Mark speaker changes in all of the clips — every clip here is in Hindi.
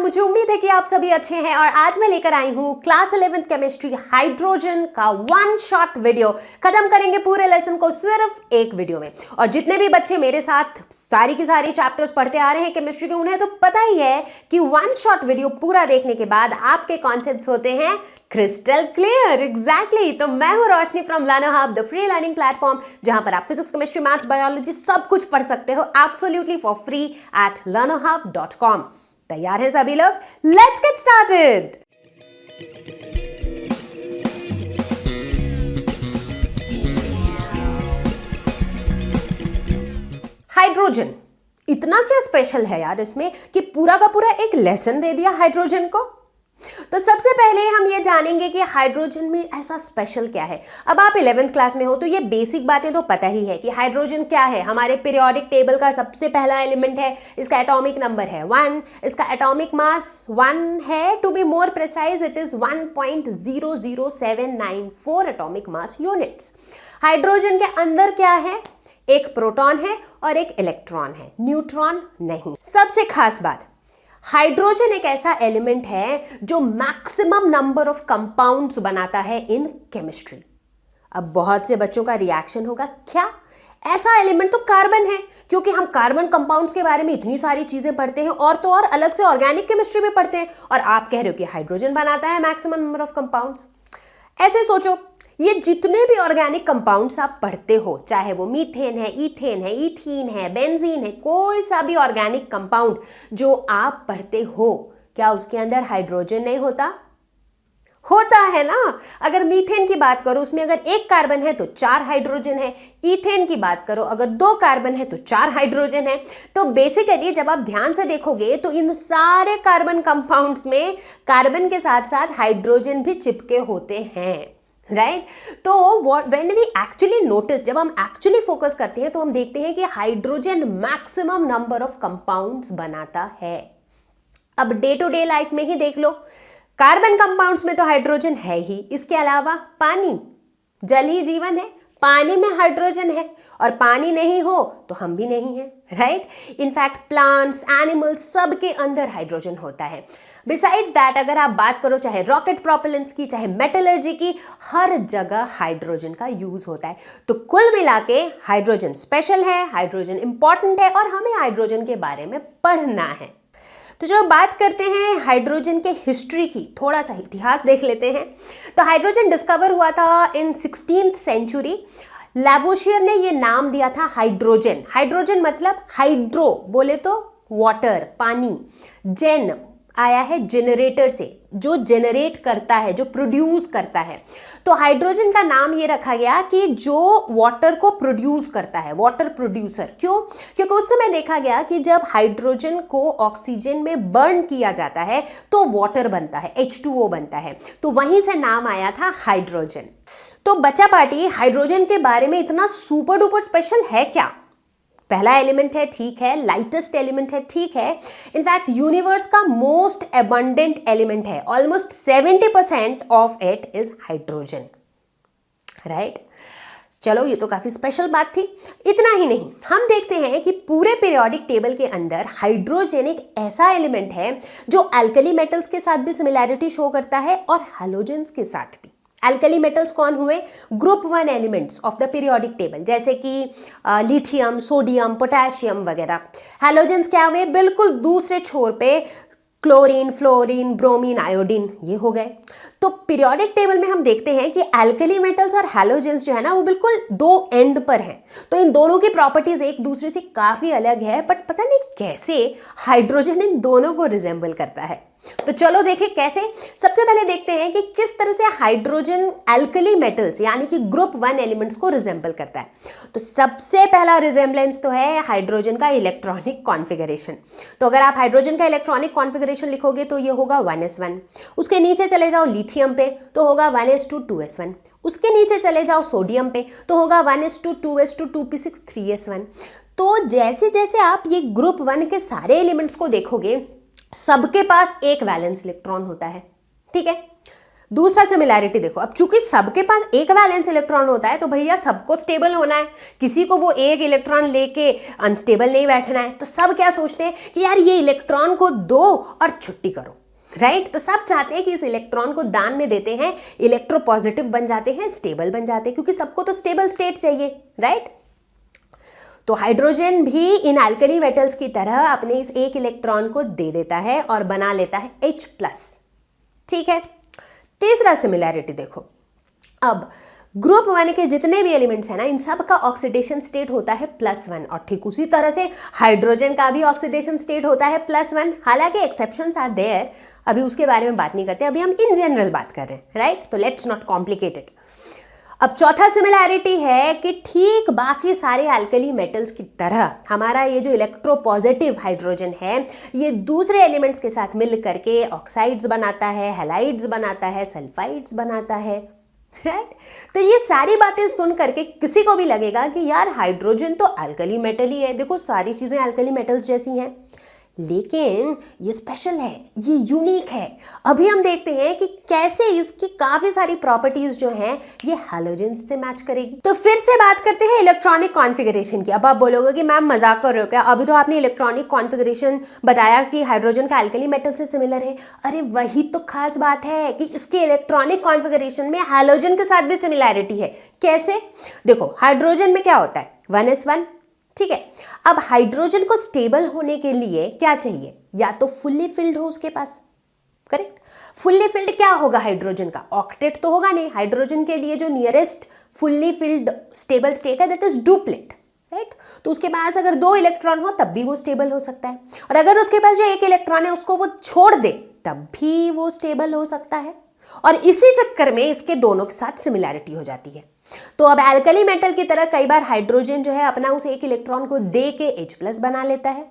Speaker 1: मुझे उम्मीद है कि आप सभी अच्छे हैं और आज मैं लेकर आई हूँ क्लास 11th केमिस्ट्री हाइड्रोजन का वन शॉट वीडियो। खत्म करेंगे पूरे लेसन को सिर्फ एक वीडियो में। और जितने भी बच्चे मेरे साथ सारी की सारी चैप्टर्स पढ़ते आ रहे हैं केमिस्ट्री के, उन्हें तो पता ही है कि वन शॉट वीडियो पूरा देखने के बाद आपके कॉन्सेप्ट्स होते हैं क्रिस्टल क्लियर। एग्जैक्टली। तो मैं हूं Roshni from Learner Hub, the free learning platform, जहां पर आप फिजिक्स, केमिस्ट्री, मैथ्स, बायोलॉजी सब कुछ पढ़ सकते हो absolutely for free at learnerhub.com। तैयार है सभी लोग? Let's get started. हाइड्रोजन इतना क्या स्पेशल है यार इसमें कि पूरा का पूरा एक लेसन दे दिया हाइड्रोजन को। तो सबसे पहले हम ये जानेंगे कि हाइड्रोजन में ऐसा स्पेशल क्या है। अब आप 11th क्लास में हो तो ये बेसिक बातें तो पता ही है कि हाइड्रोजन क्या है। हमारे पीरियोडिक टेबल का सबसे पहला एलिमेंट है, इसका एटॉमिक नंबर है 1, इसका एटॉमिक मास 1 है। To be more precise it is 1.00794 atomic mass units. Hydrogen के अंदर क्या है? एक प्रोटॉन है और एक इलेक्ट्रॉन है, न्यूट्रॉन नहीं। सबसे खास बात, हाइड्रोजन एक ऐसा एलिमेंट है जो मैक्सिमम नंबर ऑफ कंपाउंड्स बनाता है इन केमिस्ट्री। अब बहुत से बच्चों का रिएक्शन होगा, क्या ऐसा एलिमेंट तो कार्बन है, क्योंकि हम कार्बन कंपाउंड्स के बारे में इतनी सारी चीजें पढ़ते हैं और तो और अलग से ऑर्गेनिक केमिस्ट्री में पढ़ते हैं, और आप कह रहे हो कि हाइड्रोजन बनाता है मैक्सिमम नंबर ऑफ कंपाउंड्स। ऐसे सोचो, ये जितने भी ऑर्गेनिक कंपाउंड्स आप पढ़ते हो, चाहे वो मीथेन है, ईथेन है, ईथीन है, बेंजीन है, कोई सा भी ऑर्गेनिक कंपाउंड जो आप पढ़ते हो, क्या उसके अंदर हाइड्रोजन नहीं होता? होता है ना। अगर मीथेन की बात करो, उसमें अगर एक कार्बन है तो 4 हाइड्रोजन है। ईथेन की बात करो, अगर 2 कार्बन है तो 4 हाइड्रोजन है। तो बेसिकली जब आप ध्यान से देखोगे तो इन सारे कार्बन कंपाउंड्स में कार्बन के साथ साथ हाइड्रोजन भी चिपके होते हैं, राइट। तो व्हेन वी एक्चुअली नोटिस, जब हम एक्चुअली फोकस करते हैं तो हम देखते हैं कि hydrogen maximum number of compounds बनाता है। अब डे टू डे लाइफ में ही देख लो, कार्बन कंपाउंड्स में तो हाइड्रोजन है ही, इसके अलावा पानी, जल ही जीवन है, पानी में हाइड्रोजन है, और पानी नहीं हो तो हम भी नहीं है, राइट। इनफैक्ट प्लांट्स, एनिमल्स सब के अंदर हाइड्रोजन होता है। बिसाइड्स दैट अगर आप बात करो चाहे रॉकेट प्रोपेलेंट्स की, चाहे मेटलर्जी की, हर जगह हाइड्रोजन का यूज होता है। तो कुल मिला के हाइड्रोजन स्पेशल है, हाइड्रोजन इंपॉर्टेंट है, और हमें हाइड्रोजन के बारे में पढ़ना है। तो जो बात करते हैं हाइड्रोजन के हिस्ट्री की, थोड़ा सा इतिहास देख लेते हैं। तो हाइड्रोजन डिस्कवर हुआ था इन 16th सेंचुरी। लैवोशियर ने ये नाम दिया था हाइड्रोजन। हाइड्रोजन मतलब हाइड्रो बोले तो वाटर, पानी, जेन आया है जनरेटर से, जो जनरेट करता है, जो प्रोड्यूस करता है। तो हाइड्रोजन का नाम ये रखा गया कि जो वाटर को प्रोड्यूस करता है, वाटर प्रोड्यूसर। क्यों? क्योंकि उस समय देखा गया कि जब हाइड्रोजन को ऑक्सीजन में बर्न किया जाता है तो वाटर बनता है, H2O बनता है। तो वहीं से नाम आया था हाइड्रोजन। तो बच्चा पार्टी, हाइड्रोजन के बारे में इतना सुपर डुपर स्पेशल है क्या? पहला एलिमेंट है, ठीक है, लाइटेस्ट एलिमेंट है, ठीक है। इनफैक्ट यूनिवर्स का मोस्ट एबंडेंट एलिमेंट है, almost 70% of it is hydrogen, right. चलो, ये तो काफी स्पेशल बात थी। इतना ही नहीं, हम देखते हैं कि पूरे पीरियोडिक टेबल के अंदर हाइड्रोजन एक ऐसा एलिमेंट है जो एल्कली मेटल्स के साथ भी सिमिलैरिटी शो करता है और हैलोजेंस के साथ भी। एल्कली मेटल्स कौन हुए? Group 1 elements of the periodic table, जैसे कि लिथियम, सोडियम, पोटेशियम वगैरह। हैलोजेंस क्या हुए? बिल्कुल दूसरे छोर पे क्लोरीन, फ्लोरीन, ब्रोमीन, आयोडीन, ये हो गए। तो पीरियोडिक टेबल में हम देखते हैं कि एल्कली मेटल्स और हैलोजेंस जो है ना, वो बिल्कुल 2 एंड पर हैं। तो इन दोनों की प्रॉपर्टीज एक दूसरे से काफी अलग है, बट पता नहीं कैसे हाइड्रोजन इन दोनों को रिजेंबल करता है। तो चलो देखें कैसे। सबसे पहले देखते हैं कि किस तरह से हाइड्रोजन एल्कली मेटल्स यानी कि ग्रुप 1 एलिमेंट्स को रिजेंबल करता है। तो सबसे पहला रिजेंबलेंस तो है हाइड्रोजन का इलेक्ट्रॉनिक कॉन्फ़िगरेशन। तो अगर आप हाइड्रोजन का इलेक्ट्रॉनिक कॉन्फ़िगरेशन लिखोगे तो ये होगा 1s1। उसके नीचे चले जाओ लिथियम पे तो होगा 1s2 2s1। उसके नीचे चले जाओ सोडियम पे तो होगा 1s2 2s2 2p6 3s1। तो जैसे जैसे आप ये ग्रुप 1 के सारे एलिमेंट्स को देखोगे, सबके पास एक वैलेंस इलेक्ट्रॉन होता है, ठीक है। दूसरा सिमिलैरिटी देखो, अब चूंकि सबके पास एक वैलेंस इलेक्ट्रॉन होता है तो भैया सबको स्टेबल होना है, किसी को वो एक इलेक्ट्रॉन लेके अनस्टेबल नहीं बैठना है। तो सब क्या सोचते हैं कि यार ये इलेक्ट्रॉन को दो और छुट्टी करो, राइट। तो सब चाहते हैं कि इस इलेक्ट्रॉन को दान में देते हैं, इलेक्ट्रोपॉजिटिव बन जाते हैं, स्टेबल बन जाते हैं, क्योंकि सबको तो स्टेबल स्टेट चाहिए, राइट। तो हाइड्रोजन भी इन अल्कली मेटल्स की तरह अपने इस एक इलेक्ट्रॉन को दे देता है और बना लेता है H+, ठीक है। तीसरा सिमिलैरिटी देखो, अब ग्रुप 1 के जितने भी एलिमेंट्स हैं ना, इन सब का ऑक्सीडेशन स्टेट होता है +1, और ठीक उसी तरह से हाइड्रोजन का भी ऑक्सीडेशन स्टेट होता है +1। हालांकि एक्सेप्शंस आर देयर, अभी उसके बारे में बात नहीं करते, अभी हम इन जनरल बात कर रहे हैं, राइट। तो लेट्स नॉट कॉम्प्लिकेट इट। अब चौथा सिमिलैरिटी है कि ठीक बाकी सारे अल्कली मेटल्स की तरह हमारा ये जो इलेक्ट्रोपॉजिटिव हाइड्रोजन है, ये दूसरे एलिमेंट्स के साथ मिल करके ऑक्साइड्स बनाता है, हैलाइड्स बनाता है, सल्फाइड्स बनाता है, राइट। तो ये सारी बातें सुन करके किसी को भी लगेगा कि यार हाइड्रोजन तो अल्कली मेटल ही है, देखो सारी चीजें अल्कली मेटल्स जैसी हैं, लेकिन ये स्पेशल है, ये यूनिक है। अभी हम देखते हैं कि कैसे इसकी काफी सारी प्रॉपर्टीज जो हैं ये हैलोजन से मैच करेगी। तो फिर से बात करते हैं इलेक्ट्रॉनिक कॉन्फ़िगरेशन की। अब आप बोलोगे कि मैम मजाक कर रहे हो क्या, अभी तो आपने इलेक्ट्रॉनिक कॉन्फ़िगरेशन बताया कि हाइड्रोजन का अल्कली मेटल से सिमिलर है। अरे वही तो खास बात है कि इसके इलेक्ट्रॉनिक कॉन्फ़िगरेशन में हैलोजन के साथ भी सिमिलैरिटी है। कैसे? देखो हाइड्रोजन में क्या होता है, 1s1, ठीक है। अब हाइड्रोजन को स्टेबल होने के लिए क्या चाहिए, या तो फुल्ली फिल्ड हो उसके पास, करेक्ट। फुल्ली फिल्ड क्या होगा हाइड्रोजन का, ऑक्टेट तो होगा नहीं। हाइड्रोजन के लिए जो nearest fully filled stable state है दैट इज डुप्लेट, राइट। तो उसके पास अगर 2 इलेक्ट्रॉन हो तब भी वो स्टेबल हो सकता है, और अगर उसके पास जो 1 इलेक्ट्रॉन है उसको वो छोड़ दे तब भी वो स्टेबल हो सकता है। और इसी चक्कर में इसके दोनों के साथ सिमिलैरिटी हो जाती है। तो अब अल्कली मेटल की तरह कई बार हाइड्रोजन जो है अपना उस एक इलेक्ट्रॉन को दे के H+ बना लेता है,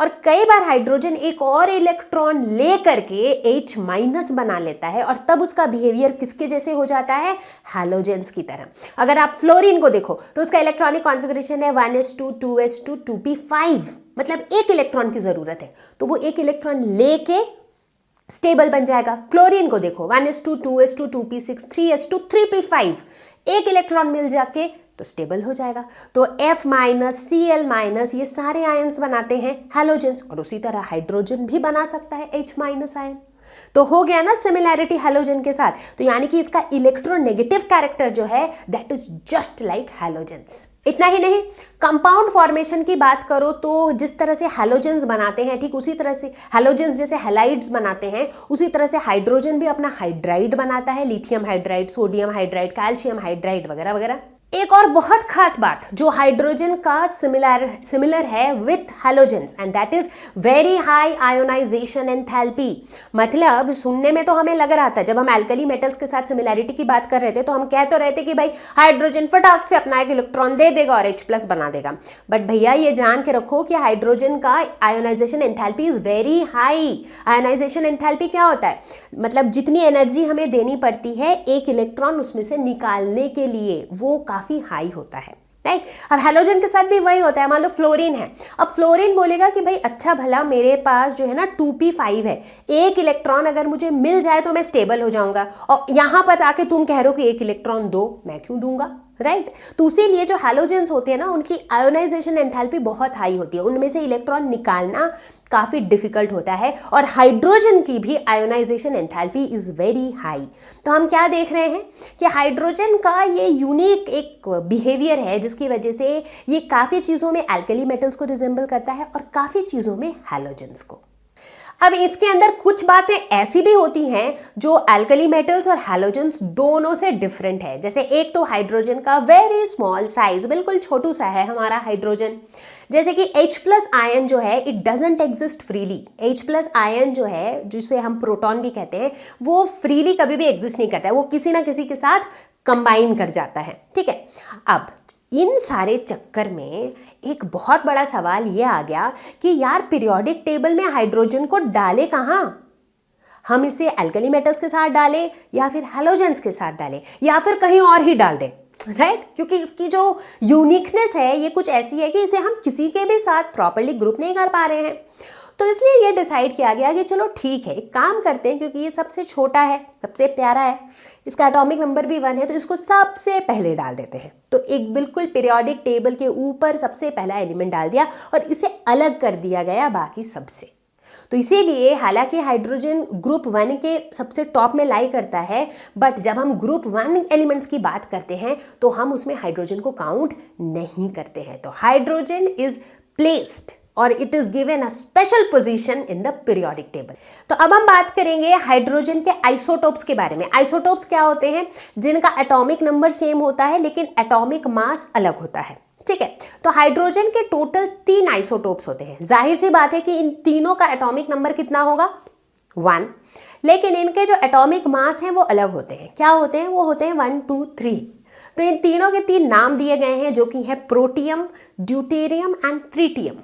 Speaker 1: और कई बार हाइड्रोजन एक और इलेक्ट्रॉन ले करके H- बना लेता है, और तब उसका बिहेवियर किसके जैसे हो जाता है, हैलोजेंस की तरह। अगर आप फ्लोरीन को देखो तो उसका इलेक्ट्रॉनिक कॉन्फ़िगरेशन है 1s2 2s2 2p5, मतलब एक इलेक्ट्रॉन की जरूरत है, तो वो एक इलेक्ट्रॉन लेके स्टेबल बन जाएगा। क्लोरीन को देखो 1s2 2s2 2p6 3s2 3p5, एक इलेक्ट्रॉन मिल जाके तो स्टेबल हो जाएगा। तो F-, Cl- ये सारे आयंस बनाते हैं हैलोजेंस, और उसी तरह हाइड्रोजन भी बना सकता है H- आयन। तो हो गया ना सिमिलैरिटी हैलोजन के साथ। तो यानी कि इसका इलेक्ट्रोनेगेटिव कैरेक्टर जो है that is just like halogens. इतना ही नहीं, कंपाउंड फॉर्मेशन की बात करो तो जिस तरह से हैलोजेंस बनाते हैं, ठीक उसी तरह से हैलोजेंस जैसे हैलाइड्स बनाते हैं, उसी तरह से हाइड्रोजन भी अपना हाइड्राइड बनाता है, lithium hydride, sodium hydride, calcium hydride वगैरह वगैरह। एक और बहुत खास बात जो हाइड्रोजन का सिमिलर है with halogens, and that is very high ionisation enthalpy. मतलब सुनने में तो हमें लग रहा था, जब हम अल्कली मेटल्स के साथ सिमिलैरिटी की बात कर रहे थे तो हम कह तो रहे थे कि भाई हाइड्रोजन फटाक से अपना एक इलेक्ट्रॉन दे देगा और H+ बना देगा, बट भैया ये जान के रखो कि हाइड्रोजन का ionisation enthalpy is very high. Ionisation enthalpy क्या होता है, मतलब जितनी एनर्जी हमें देनी पड़ती है एक इलेक्ट्रॉन उसमें से निकालने के लिए, वो काफी हाई होता है, राइट। अब हैलोजन के साथ भी वही होता है। मान लो फ्लोरीन है, अब फ्लोरीन बोलेगा कि भाई अच्छा भला मेरे पास जो है ना 2p5 है, एक इलेक्ट्रॉन अगर मुझे मिल जाए तो मैं स्टेबल हो जाऊंगा, और यहां पर आके तुम कह रहे हो कि एक इलेक्ट्रॉन दो, मैं क्यों दूंगा, राइट। तो इसीलिए जो हैलोजेंस होते हैं ना उनकी आयोनाइजेशन एंथैल्पी बहुत हाई होती है, उनमें से इलेक्ट्रॉन निकालना काफी डिफिकल्ट होता है, और हाइड्रोजन की भी ionisation enthalpy is very high. तो हम क्या देख रहे हैं कि हाइड्रोजन का ये यूनिक एक बिहेवियर है जिसकी वजह से ये काफी चीजों में अल्कली मेटल्स को रिजेंबल करता है और काफी चीजों में हैलोजेंस को। अब इसके अंदर कुछ बातें ऐसी भी होती हैं जो अल्कली मेटल्स और हैलोजेंस दोनों से डिफरेंट है। जैसे एक तो हाइड्रोजन का वेरी स्मॉल साइज, बिल्कुल छोटू सा है हमारा हाइड्रोजन। जैसे कि H+ आयन जो है it doesn't exist freely. H+ ion जो है, जिसे हम प्रोटॉन भी कहते हैं, वो फ्रीली कभी भी एग्जिस्ट नहीं करता है, वो किसी ना किसी के साथ कंबाइन कर जाता है, ठीक है। अब इन सारे चक्कर में एक बहुत बड़ा सवाल ये आ गया कि यार पीरियोडिक टेबल में हाइड्रोजन को डालें कहाँ, हम इसे अल्कली मेटल्स के साथ डालें या फिर हैलोजेंस के साथ डालें या फिर कहीं और ही डाल दें, राइट। क्योंकि इसकी जो यूनिकनेस है ये कुछ ऐसी है कि इसे हम किसी के भी साथ प्रॉपर्ली ग्रुप नहीं कर पा रहे हैं। तो इसलिए ये डिसाइड किया गया कि चलो ठीक है, एक काम करते हैं, क्योंकि ये सबसे छोटा है, सबसे प्यारा है, इसका एटॉमिक नंबर भी 1 है, तो इसको सबसे पहले डाल देते हैं। तो एक बिल्कुल पीरियोडिक टेबल के ऊपर सबसे पहला एलिमेंट डाल दिया और इसे अलग कर दिया गया बाकी सबसे। तो इसीलिए हालांकि हाइड्रोजन ग्रुप 1 के सबसे टॉप में लाई करता है, बट जब हम ग्रुप 1 एलिमेंट्स की बात करते हैं तो हम उसमें हाइड्रोजन को काउंट नहीं करते हैं। तो हाइड्रोजन इज प्लेस्ड और it is given a special position in the periodic table. तो अब हम बात करेंगे हाइड्रोजन के आइसोटोप्स के बारे में। आइसोटोप्स क्या होते हैं? जिनका एटॉमिक नंबर सेम होता है लेकिन एटॉमिक मास अलग होता है। ठीक है, तो हाइड्रोजन के टोटल 3 आइसोटोप्स होते हैं। जाहिर सी बात है कि इन तीनों का एटॉमिक नंबर कितना होगा? 1, लेकिन इनके जो एटॉमिक मास हैं वो अलग होते हैं। क्या होते हैं? वो होते हैं 1, 2, 3। तो इन तीनों के 3 नाम दिए गए हैं, जो कि है प्रोटियम, ड्यूटेरियम एंड ट्रिटियम।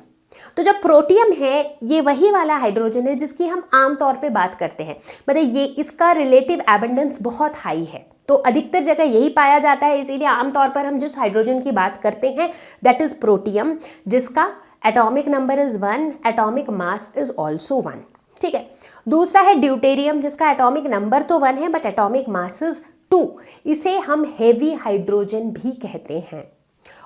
Speaker 1: तो जो प्रोटियम है ये वही वाला हाइड्रोजन है जिसकी हम आमतौर पे बात करते हैं, मतलब ये इसका रिलेटिव एबंडेंस बहुत हाई है, तो अधिकतर जगह यही पाया जाता है। इसीलिए आमतौर पर हम जिस हाइड्रोजन की बात करते हैं दैट इज प्रोटियम, जिसका atomic number is 1, atomic mass is also 1। ठीक है, दूसरा है ड्यूटेरियम, जिसका एटॉमिक नंबर तो 1 है बट एटॉमिक मास इज 2। इसे हम हेवी हाइड्रोजन भी कहते हैं।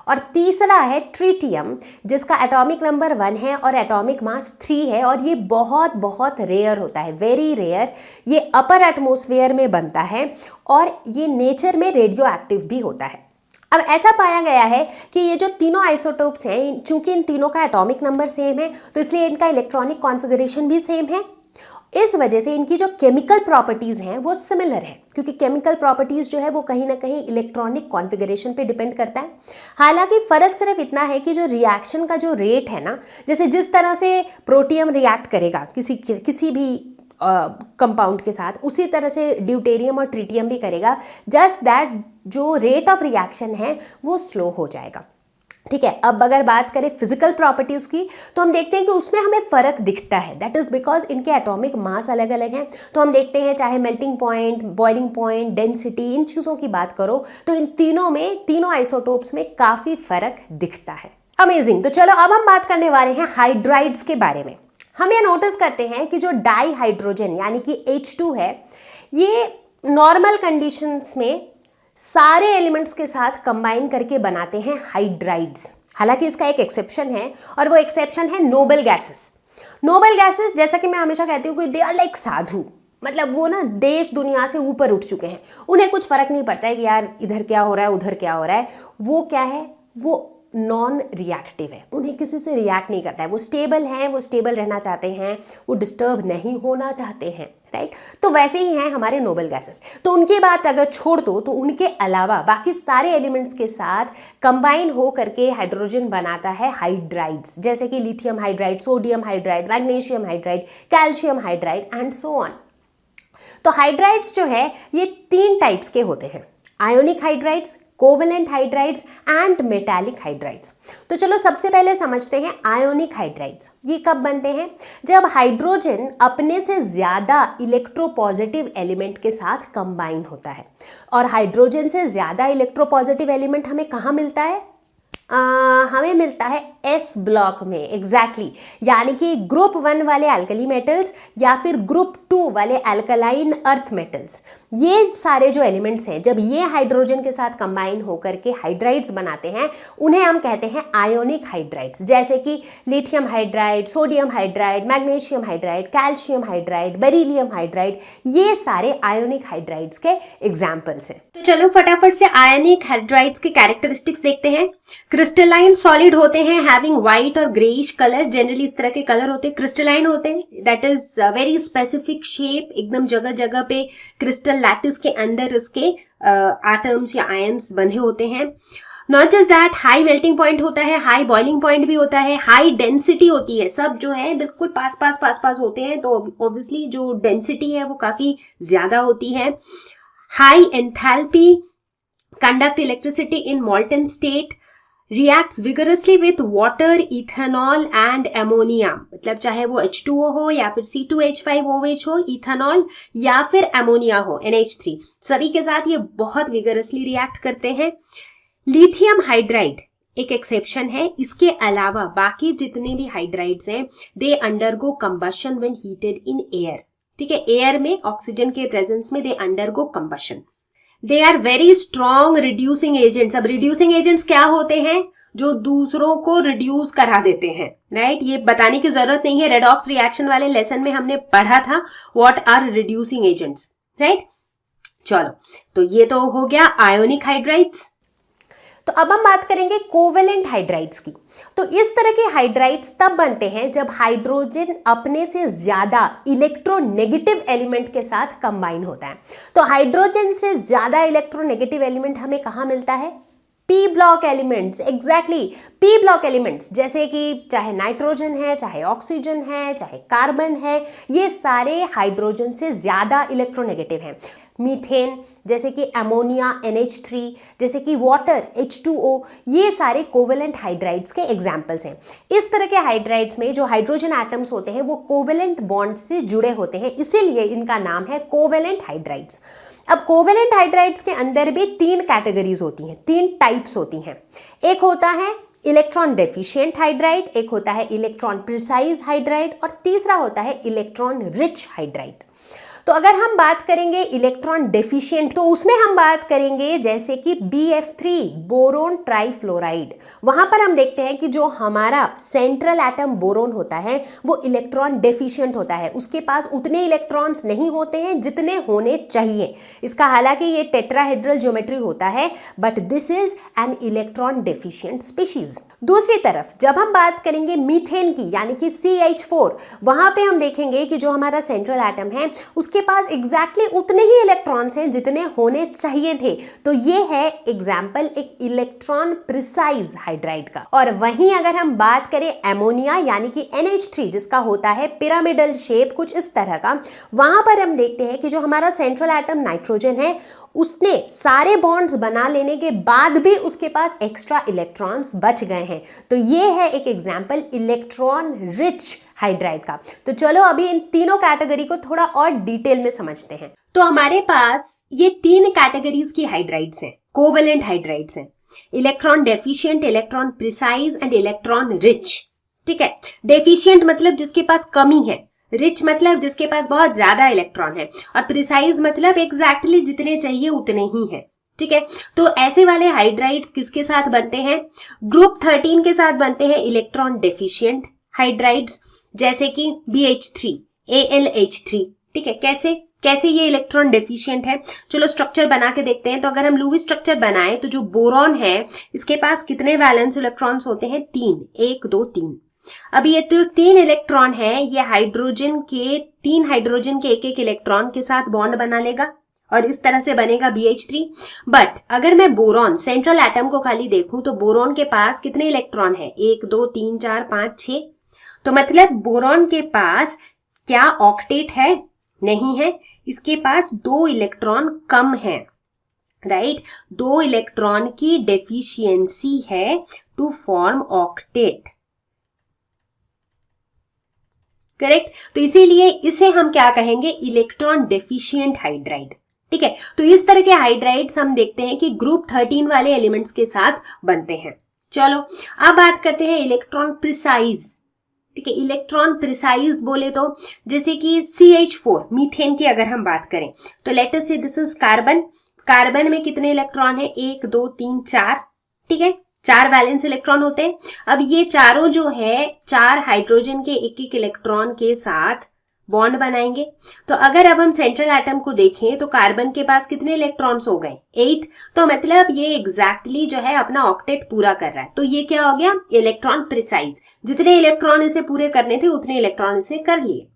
Speaker 1: और तीसरा है ट्रिटियम, जिसका एटॉमिक नंबर 1 है और एटॉमिक मास 3 है, और ये बहुत बहुत रेयर होता है, वेरी रेयर। ये अपर एटमॉस्फेयर में बनता है और ये नेचर में रेडियो एक्टिव भी होता है। अब ऐसा पाया गया है कि ये जो तीनों आइसोटोप्स हैं, चूंकि इन तीनों का एटॉमिक नंबर सेम है तो इसलिए इनका इलेक्ट्रॉनिक कॉन्फ़िगरेशन भी सेम है। इस वजह से इनकी जो केमिकल प्रॉपर्टीज हैं वो सिमिलर है, क्योंकि केमिकल प्रॉपर्टीज जो है वो कहीं ना कहीं इलेक्ट्रॉनिक कॉन्फ़िगरेशन पे डिपेंड करता है। हालांकि फ़र्क सिर्फ इतना है कि जो रिएक्शन का जो रेट है ना, जैसे जिस तरह से प्रोटियम रिएक्ट करेगा किसी भी कंपाउंड के साथ, उसी तरह से ड्यूटेरियम और ट्रिटियम भी करेगा, जस्ट दैट जो रेट ऑफ रिएक्शन है वो स्लो हो जाएगा। ठीक है, अब अगर बात करें फिजिकल प्रॉपर्टीज की तो हम देखते हैं कि उसमें हमें फ़र्क दिखता है। दैट इज़ बिकॉज इनके एटॉमिक मास अलग अलग हैं। तो हम देखते हैं चाहे melting point, boiling point, density, इन चीज़ों की बात करो तो इन तीनों आइसोटोप्स में काफ़ी फ़र्क दिखता है। अमेजिंग। तो चलो अब हम बात करने वाले हैं हाइड्राइड्स के बारे में। हम ये नोटिस करते हैं कि जो डाई हाइड्रोजन यानी कि H2 है, ये नॉर्मल कंडीशंस में सारे एलिमेंट्स के साथ कंबाइन करके बनाते हैं हाइड्राइड्स। हालांकि इसका एक एक्सेप्शन है और वो एक्सेप्शन है नोबल गैसेस। नोबल गैसेस, जैसा कि मैं हमेशा कहती हूँ कि दे आर लाइक साधु, मतलब वो ना देश दुनिया से ऊपर उठ चुके हैं। उन्हें कुछ फर्क नहीं पड़ता है कि यार इधर क्या हो रहा है उधर क्या हो रहा है। वो क्या है, वो नॉन रिएक्टिव है, उन्हें किसी से रिएक्ट नहीं करना है। वो स्टेबल हैं, वो स्टेबल रहना चाहते हैं, वो डिस्टर्ब नहीं होना चाहते हैं, राइट। तो वैसे ही हैं हमारे नोबल गैसेस। तो उनकी बात अगर छोड़ दो तो उनके अलावा बाकी सारे एलिमेंट्स के साथ कंबाइन हो करके हाइड्रोजन बनाता है हाइड्राइड्स, जैसे कि lithium hydride, sodium hydride, magnesium hydride, calcium hydride and so on. तो हाइड्राइड्स जो है ये 3 टाइप्स के होते हैं, ionic hydrides, covalent hydrides and metallic hydrides. तो चलो सबसे पहले समझते हैं आयोनिक हाइड्राइड्स। ये कब बनते हैं? जब हाइड्रोजन अपने से ज़्यादा इलेक्ट्रोपॉजिटिव एलिमेंट के साथ कंबाइन होता है। और हाइड्रोजन से ज़्यादा इलेक्ट्रोपॉजिटिव एलिमेंट हमें कहाँ मिलता है? हमें मिलता है एस ब्लॉक में, एग्जैक्टली यानी कि ग्रुप 1 वाले एल्कली मेटल्स या फिर ग्रुप 2 वाले एल्कलाइन अर्थ मेटल्स। ये सारे जो एलिमेंट्स हैं जब ये हाइड्रोजन के साथ कंबाइन होकर के हाइड्राइड्स बनाते हैं उन्हें हम कहते हैं आयोनिक हाइड्राइड्स, जैसे कि lithium hydride, sodium hydride, magnesium hydride, calcium hydride, beryllium hydride, ये सारे आयोनिक हाइड्राइड्स के एग्जाम्पल्स हैं। तो चलो फटाफट से आयोनिक हाइड्राइड्स के कैरेक्टरिस्टिक्स देखते हैं। क्रिस्टलाइन सॉलिड होते हैं, हैविंग व्हाइट और ग्रेइश कलर, जनरली इस तरह के कलर होते हैं, क्रिस्टलाइन होते हैं, that is very specific shape, एकदम जगह जगह पे क्रिस्टल लैटिस के अंदर इसके एटम्स या आयंस बंधे होते हैं। Not just that, high melting point होता है, हाई बॉइलिंग पॉइंट भी होता है, हाई डेंसिटी होती है, सब जो है बिल्कुल पास पास होते हैं, तो ऑब्वियसली जो डेंसिटी है वो काफी ज्यादा होती है। High enthalpy, conduct electricity in मॉल्टन state, reacts vigorously with water, ethanol and ammonia, मतलब चाहे वो H2O हो या फिर C2H5OH हो, इथेनॉल या फिर अमोनिया हो NH3, सभी के साथ ये बहुत विगरसली रिएक्ट करते हैं। लिथियम हाइड्राइड एक एक्सेप्शन है, इसके अलावा बाकी जितने भी हाइड्राइड्स हैं they undergo combustion when heated in air. ठीक है, एयर में ऑक्सीजन के प्रेजेंस में they undergo combustion. They are very strong reducing agents. अब रिड्यूसिंग एजेंट्स क्या होते हैं? जो दूसरों को रिड्यूस करा देते हैं, राइट? ये बताने की जरूरत नहीं है, रेडॉक्स रिएक्शन वाले लेसन में हमने पढ़ा था what are reducing agents, right? चलो, तो ये तो हो गया आयोनिक हाइड्राइड्स। तो अब हम बात करेंगे कोवेलेंट हाइड्राइड्स की। तो इस तरह के हाइड्राइड्स तब बनते हैं जब हाइड्रोजन अपने से ज्यादा इलेक्ट्रोनेगेटिव एलिमेंट के साथ कंबाइन होता है। तो हाइड्रोजन से ज्यादा इलेक्ट्रोनेगेटिव एलिमेंट हमें कहाँ मिलता है? P block elements, exactly P block elements, जैसे कि चाहे नाइट्रोजन है, चाहे ऑक्सीजन है, चाहे कार्बन है, ये सारे हाइड्रोजन से ज्यादा इलेक्ट्रोनेगेटिव हैं। मीथेन, जैसे कि अमोनिया NH3, जैसे कि वाटर H2O, ये सारे कोवेलेंट हाइड्राइड्स के एग्जाम्पल्स हैं। इस तरह के हाइड्राइड्स में जो हाइड्रोजन एटम्स होते हैं वो कोवेलेंट बॉन्ड से जुड़े होते हैं, इसीलिए इनका नाम है कोवेलेंट हाइड्राइड्स। अब कोवेलेंट हाइड्राइड्स के अंदर भी 3 कैटेगरीज होती हैं, 3 टाइप्स होती हैं। एक होता है इलेक्ट्रॉन डेफिशिएंट हाइड्राइड, एक होता है इलेक्ट्रॉन प्रिसाइज हाइड्राइड और तीसरा होता है इलेक्ट्रॉन रिच हाइड्राइड। तो अगर हम बात करेंगे इलेक्ट्रॉन डेफिशिएंट, तो उसमें हम बात करेंगे जैसे कि BF3 बोरोन ट्राइफ्लोराइड। वहां पर हम देखते हैं कि जो हमारा सेंट्रल एटम बोरोन होता है वो इलेक्ट्रॉन डेफिशिएंट होता है, उसके पास उतने इलेक्ट्रॉन्स नहीं होते हैं जितने होने चाहिए। इसका हालांकि ये टेट्राहेड्रल ज्योमेट्री होता है, but this is an electron deficient species. दूसरी तरफ जब हम बात करेंगे मीथेन की, यानी कि CH4, वहां पे हम देखेंगे कि जो हमारा सेंट्रल एटम है उसके पास एग्जैक्टली उतने ही इलेक्ट्रॉन्स हैं जितने होने चाहिए थे। तो ये है एग्जाम्पल एक इलेक्ट्रॉन प्रिसाइज हाइड्राइड का। और वहीं अगर हम बात करें एमोनिया यानी कि NH3, जिसका होता है पिरामिडल शेप कुछ इस तरह का, वहां पर हम देखते हैं कि जो हमारा सेंट्रल एटम नाइट्रोजन है उसने सारे बॉन्ड्स बना लेने के बाद भी उसके पास एक्स्ट्रा इलेक्ट्रॉन्स बच गए हैं। तो ये है एक एग्जाम्पल इलेक्ट्रॉन रिच हाइड्राइड का। तो चलो अभी इन तीनों कैटेगरी को थोड़ा और डिटेल में समझते हैं। तो हमारे पास ये 3 कैटेगरीज की हाइड्राइड्स हैं, कोवेलेंट हाइड्राइड्स हैं, electron deficient, electron precise and electron rich. ठीक है, डेफिशिएंट मतलब जिसके पास कमी है, रिच मतलब जिसके पास बहुत ज्यादा इलेक्ट्रॉन है, और प्रिसाइज मतलब एग्जैक्टली जितने चाहिए उतने ही है। ठीक है, तो ऐसे वाले हाइड्राइड्स किसके साथ बनते हैं? ग्रुप 13 के साथ बनते हैं इलेक्ट्रॉन डेफिशिएंट हाइड्राइड्स, जैसे कि BH3, AlH3। ठीक है, कैसे ये इलेक्ट्रॉन डेफिशिएंट है? चलो स्ट्रक्चर बना के देखते हैं। तो अगर हम लुईस स्ट्रक्चर बनाएं तो जो बोरॉन है इसके पास कितने वैलेंस इलेक्ट्रॉन्स होते हैं? 3, 1 2 3। अब ये तो 3 इलेक्ट्रॉन है, ये हाइड्रोजन के 3 हाइड्रोजन के एक इलेक्ट्रॉन के साथ बॉन्ड बना लेगा और इस तरह से बनेगा BH3। बट अगर मैं बोरॉन सेंट्रल एटम को खाली देखूं तो बोरॉन के पास कितने इलेक्ट्रॉन है? 1 2 3 4 5 6। तो मतलब बोरॉन के पास क्या ऑक्टेट है? नहीं है, इसके पास 2 इलेक्ट्रॉन कम है, राइट? 2 इलेक्ट्रॉन की डेफिशिएंसी है टू फॉर्म ऑक्टेट, करेक्ट? तो इसीलिए इसे हम क्या कहेंगे? Electron deficient hydride. ठीक है, तो इस तरह के हाइड्राइड्स हम देखते हैं कि ग्रुप 13 वाले एलिमेंट्स के साथ बनते हैं। चलो अब बात करते हैं इलेक्ट्रॉन प्रिसाइज। ठीक है, इलेक्ट्रॉन प्रिसाइज बोले तो जैसे कि CH4 मीथेन की अगर हम बात करें तो लेट अस से दिस इज कार्बन। कार्बन में कितने इलेक्ट्रॉन है? 1 2 3 4। ठीक है, 4 वैलेंस इलेक्ट्रॉन होते हैं। अब ये चारों जो है 4 हाइड्रोजन के एक इलेक्ट्रॉन के साथ बॉन्ड बनाएंगे। तो अगर अब हम सेंट्रल एटम को देखें तो कार्बन के पास कितने इलेक्ट्रॉन्स हो गए? 8। तो मतलब ये एग्जैक्टली जो है अपना ऑक्टेट पूरा कर रहा है। तो ये क्या हो गया? Electron precise. जितने इलेक्ट्रॉन इसे पूरे करने थे उतने इलेक्ट्रॉन इसे कर लिए।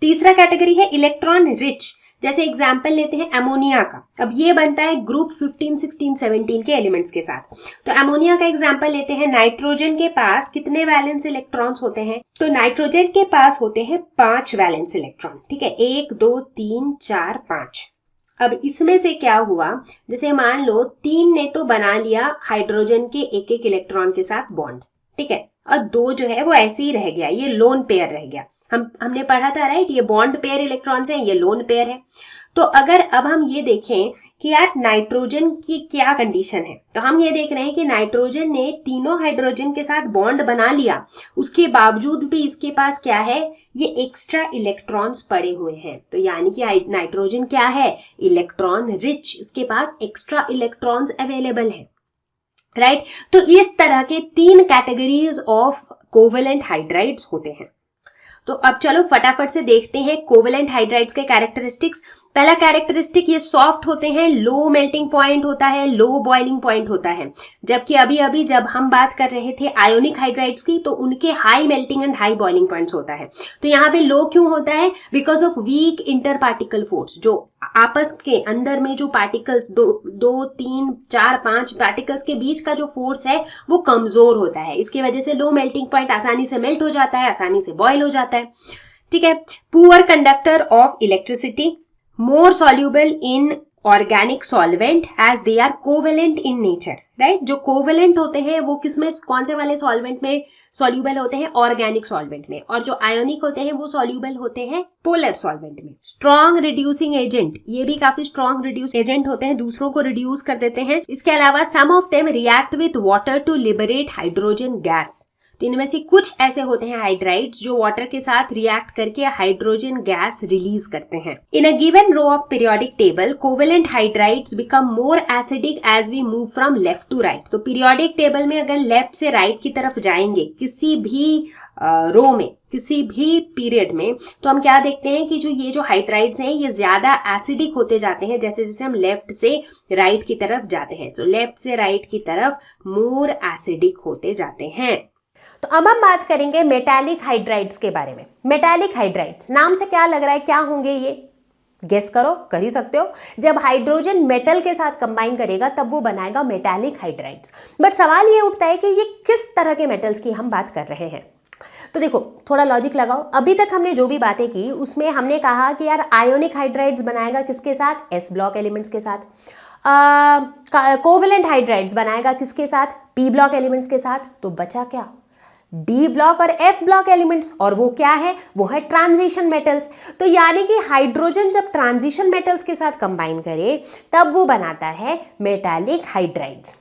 Speaker 1: तीसरा कैटेगरी है इलेक्ट्रॉन रिच। जैसे एग्जाम्पल लेते हैं अमोनिया का। अब ये बनता है ग्रुप 15 16 17 के एलिमेंट्स के साथ। तो अमोनिया का एग्जाम्पल लेते हैं। नाइट्रोजन के पास कितने वैलेंस इलेक्ट्रॉन्स होते हैं? तो नाइट्रोजन के पास होते हैं 5 वैलेंस इलेक्ट्रॉन। ठीक है, 1 2 3 4 5। अब इसमें से क्या हुआ? जैसे मान लो 3 ने तो बना लिया हाइड्रोजन के एक इलेक्ट्रॉन के साथ बॉन्ड, ठीक है, और 2 जो है वो ऐसे ही रह गया, ये लोन पेयर रह गया। हमने पढ़ा था राइट, ये बॉन्ड पेयर इलेक्ट्रॉन्स हैं, ये लोन पेयर है। तो अगर अब हम ये देखें कि यार नाइट्रोजन की क्या कंडीशन है, तो हम ये देख रहे हैं कि नाइट्रोजन ने तीनों हाइड्रोजन के साथ बॉन्ड बना लिया, उसके बावजूद भी इसके पास क्या है, ये एक्स्ट्रा इलेक्ट्रॉन्स पड़े हुए हैं। तो यानी कि नाइट्रोजन क्या है, इलेक्ट्रॉन रिच, इसके पास एक्स्ट्रा इलेक्ट्रॉन्स अवेलेबल है, राइट। तो इस तरह के 3 कैटेगरीज ऑफ कोवेलेंट हाइड्राइड्स होते हैं। तो अब चलो फटाफट से देखते हैं कोवेलेंट हाइड्राइड्स के कैरेक्टरिस्टिक्स। पहला कैरेक्टरिस्टिक, ये सॉफ्ट होते हैं, लो मेल्टिंग पॉइंट होता है, लो बॉइलिंग पॉइंट होता है। जबकि अभी अभी जब हम बात कर रहे थे आयोनिक हाइड्राइड्स की, तो उनके high melting and high boiling points होता है। तो यहाँ पे लो क्यों होता है, because of weak inter particle force, जो आपस के अंदर में जो पार्टिकल्स 2, 3, 4, 5 पार्टिकल्स के बीच का जो फोर्स है वो कमजोर होता है। इसकी वजह से लो मेल्टिंग पॉइंट आसानी से मेल्ट हो जाता है, आसानी से बॉयल हो जाता है, ठीक है। Poor conductor of electricity, more soluble in organic solvent as they are covalent in nature, right? जो covalent होते हैं वो किसमें, कौन से वाले solvent में soluble होते हैं, organic solvent में, और जो ionic होते हैं वो soluble होते हैं polar solvent में। strong reducing agent, ये भी काफी strong reduce agent होते हैं, दूसरों को reduce कर देते हैं। इसके अलावा some of them react with water to liberate hydrogen gas, तो इनमें से कुछ ऐसे होते हैं हाइड्राइड्स जो वाटर के साथ रिएक्ट करके हाइड्रोजन गैस रिलीज करते हैं। In a given row of periodic table, covalent hydrides become more acidic as we move from left to right. तो पीरियोडिक टेबल में अगर लेफ्ट से राइट की तरफ जाएंगे किसी भी रो में, किसी भी पीरियड में, तो हम क्या देखते हैं कि ये जो हाइड्राइड्स हैं ये ज्यादा एसिडिक होते जाते हैं जैसे जैसे हम लेफ्ट से राइट की तरफ जाते हैं। तो लेफ्ट से राइट की तरफ मोर एसिडिक होते जाते हैं। तो अब हम बात करेंगे मेटालिक हाइड्राइड्स के बारे में। मेटालिक हाइड्राइड्स, नाम से क्या लग रहा है, क्या होंगे ये, गेस करो, कर ही सकते हो। जब हाइड्रोजन मेटल के साथ कंबाइन करेगा तब वो बनाएगा मेटालिक हाइड्राइड्स। बट सवाल ये उठता है कि ये किस तरह के मेटल्स की हम बात कर रहे हैं। तो देखो थोड़ा लॉजिक लगाओ, अभी तक हमने जो भी बातें की उसमें हमने कहा कि यार आयोनिक हाइड्राइड्स बनाएगा किसके साथ, एस ब्लॉक एलिमेंट्स के साथ। कोवेलेंट हाइड्राइड्स बनाएगा किसके साथ, पी ब्लॉक एलिमेंट्स के साथ। तो बचा क्या, डी ब्लॉक और एफ ब्लॉक एलिमेंट्स, और वो क्या है, वो है ट्रांजिशन मेटल्स। तो यानी कि हाइड्रोजन जब ट्रांजिशन मेटल्स के साथ कंबाइन करे तब वो बनाता है मेटालिक हाइड्राइड्स।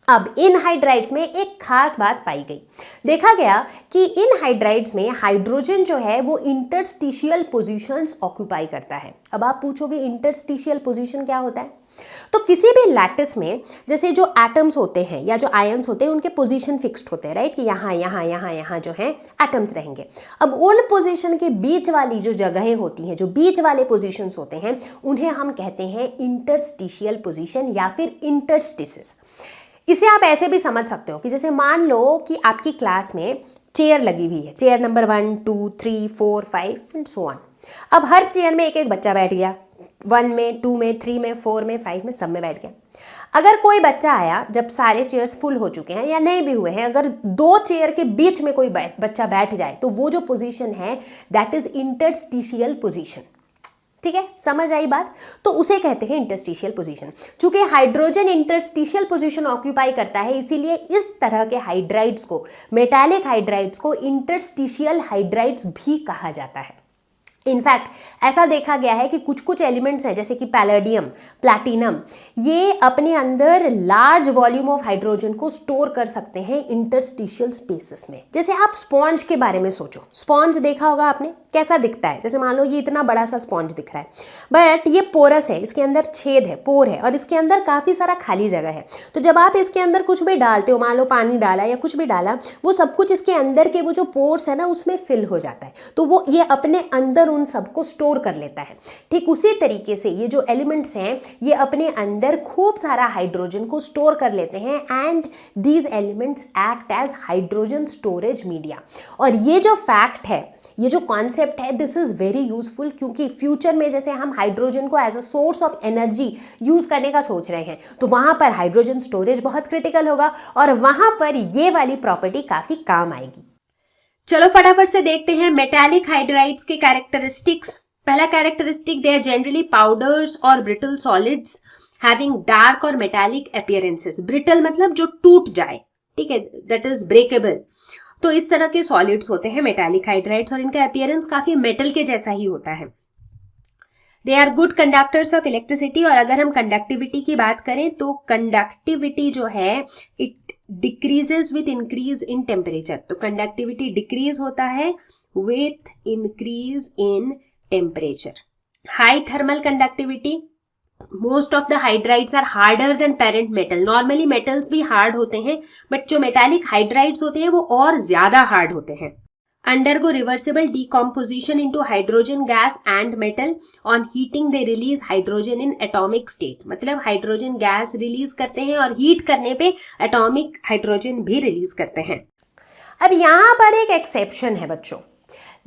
Speaker 1: अब इन हाइड्राइड्स में एक खास बात पाई गई, देखा गया कि इन हाइड्राइड्स में हाइड्रोजन जो है वो इंटरस्टिशियल पोजीशंस ऑक्यूपाई करता है। अब आप पूछोगे इंटरस्टिशियल पोजीशन क्या होता है, तो किसी भी लैटिस में जैसे जो एटम्स होते हैं या जो आयन्स होते हैं उनके पोजीशन फिक्स्ड होते हैं, राइट, कि यहाँ यहाँ यहाँ यहाँ जो है एटम्स रहेंगे। अब उन पोजीशन के बीच वाली जो जगहें होती हैं, जो बीच वाले पोजीशंस होते हैं, उन्हें हम कहते हैं इंटरस्टिशियल पोजीशन या फिर इंटरस्टिसेस। इसे आप ऐसे भी समझ सकते हो कि जैसे मान लो कि आपकी क्लास में चेयर लगी हुई है, chair number 1, 2, 3, 4, 5 and so on. अब हर चेयर में एक एक बच्चा बैठ गया, 1 में, 2 में, 3 में, 4 में, 5 में, सब में बैठ गया। अगर कोई बच्चा आया जब सारे चेयर्स फुल हो चुके हैं या नहीं भी हुए हैं, अगर 2 चेयर के बीच में कोई बच्चा बैठ जाए तो वो जो पोजीशन है दैट इज इंटरस्टिशियल पोजीशन। ठीक है, समझ आई बात, तो उसे कहते हैं इंटरस्टिशियल पोजीशन। चूंकि हाइड्रोजन इंटरस्टिशियल पोजीशन ऑक्यूपाई करता है इसीलिए इस तरह के हाइड्राइड्स को, मेटालिक हाइड्राइड्स को इंटरस्टिशियल हाइड्राइड्स भी कहा जाता है। इनफैक्ट ऐसा देखा गया है कि कुछ कुछ एलिमेंट्स हैं जैसे कि पैलेडियम, प्लैटिनम, ये अपने अंदर लार्ज वॉल्यूम ऑफ हाइड्रोजन को स्टोर कर सकते हैं इंटरस्टिशियल स्पेसेस में। जैसे आप स्पॉन्ज के बारे में सोचो, स्पॉन्ज देखा होगा आपने, कैसा दिखता है, जैसे मान लो ये इतना बड़ा सा स्पॉन्ज दिख रहा है बट ये पोरस है, इसके अंदर छेद है, पोर है और इसके अंदर काफ़ी सारा खाली जगह है। तो जब आप इसके अंदर कुछ भी डालते हो, मान लो पानी डाला या कुछ भी डाला, वो सब कुछ इसके अंदर के वो जो पोर्स है ना उसमें फिल हो जाता है, तो वो ये अपने अंदर उन सबको स्टोर कर लेता है। ठीक उसी तरीके से ये जो एलिमेंट्स हैं ये अपने अंदर खूब सारा हाइड्रोजन को स्टोर कर लेते हैं and these elements act as hydrogen storage media. और ये जो फैक्ट है, ये जो कॉन्सेप्ट है, दिस इज वेरी यूजफुल क्योंकि फ्यूचर में जैसे हम हाइड्रोजन को as a source of energy use करने का सोच रहे हैं तो वहां पर हाइड्रोजन स्टोरेज बहुत क्रिटिकल होगा और वहां पर ये वाली प्रॉपर्टी काफी काम आएगी। चलो फटाफट से देखते हैं मेटालिक हाइड्राइड्स के कैरेक्टरिस्टिक्स। पहला characteristic, they are generally powders और ब्रिटल सॉलिड्स हैविंग डार्क और मेटालिक अपीयरेंसेस। ब्रिटल मतलब जो टूट जाए, ठीक है, दैट इज ब्रेकेबल। तो इस तरह के सॉलिड्स होते हैं मेटालिक हाइड्राइड्स, और इनका अपीयरेंस काफी मेटल के जैसा ही होता है। They are good conductors of electricity, और अगर हम कंडक्टिविटी की बात करें तो कंडक्टिविटी जो है it decreases with increase in temperature. तो कंडक्टिविटी डिक्रीज होता है with increase in temperature. High thermal conductivity, most of the hydrides are harder than parent metal. Normally metals भी हार्ड होते हैं, बट जो मेटालिक हाइड्राइड्स होते हैं वो और ज्यादा हार्ड होते हैं। Undergo reversible decomposition into hydrogen gas and metal. On heating they release hydrogen in atomic state. मतलब हाइड्रोजन गैस रिलीज करते हैं और हीट करने पे एटॉमिक हाइड्रोजन भी रिलीज करते हैं। अब यहाँ पर एक एक्सेप्शन है बच्चों।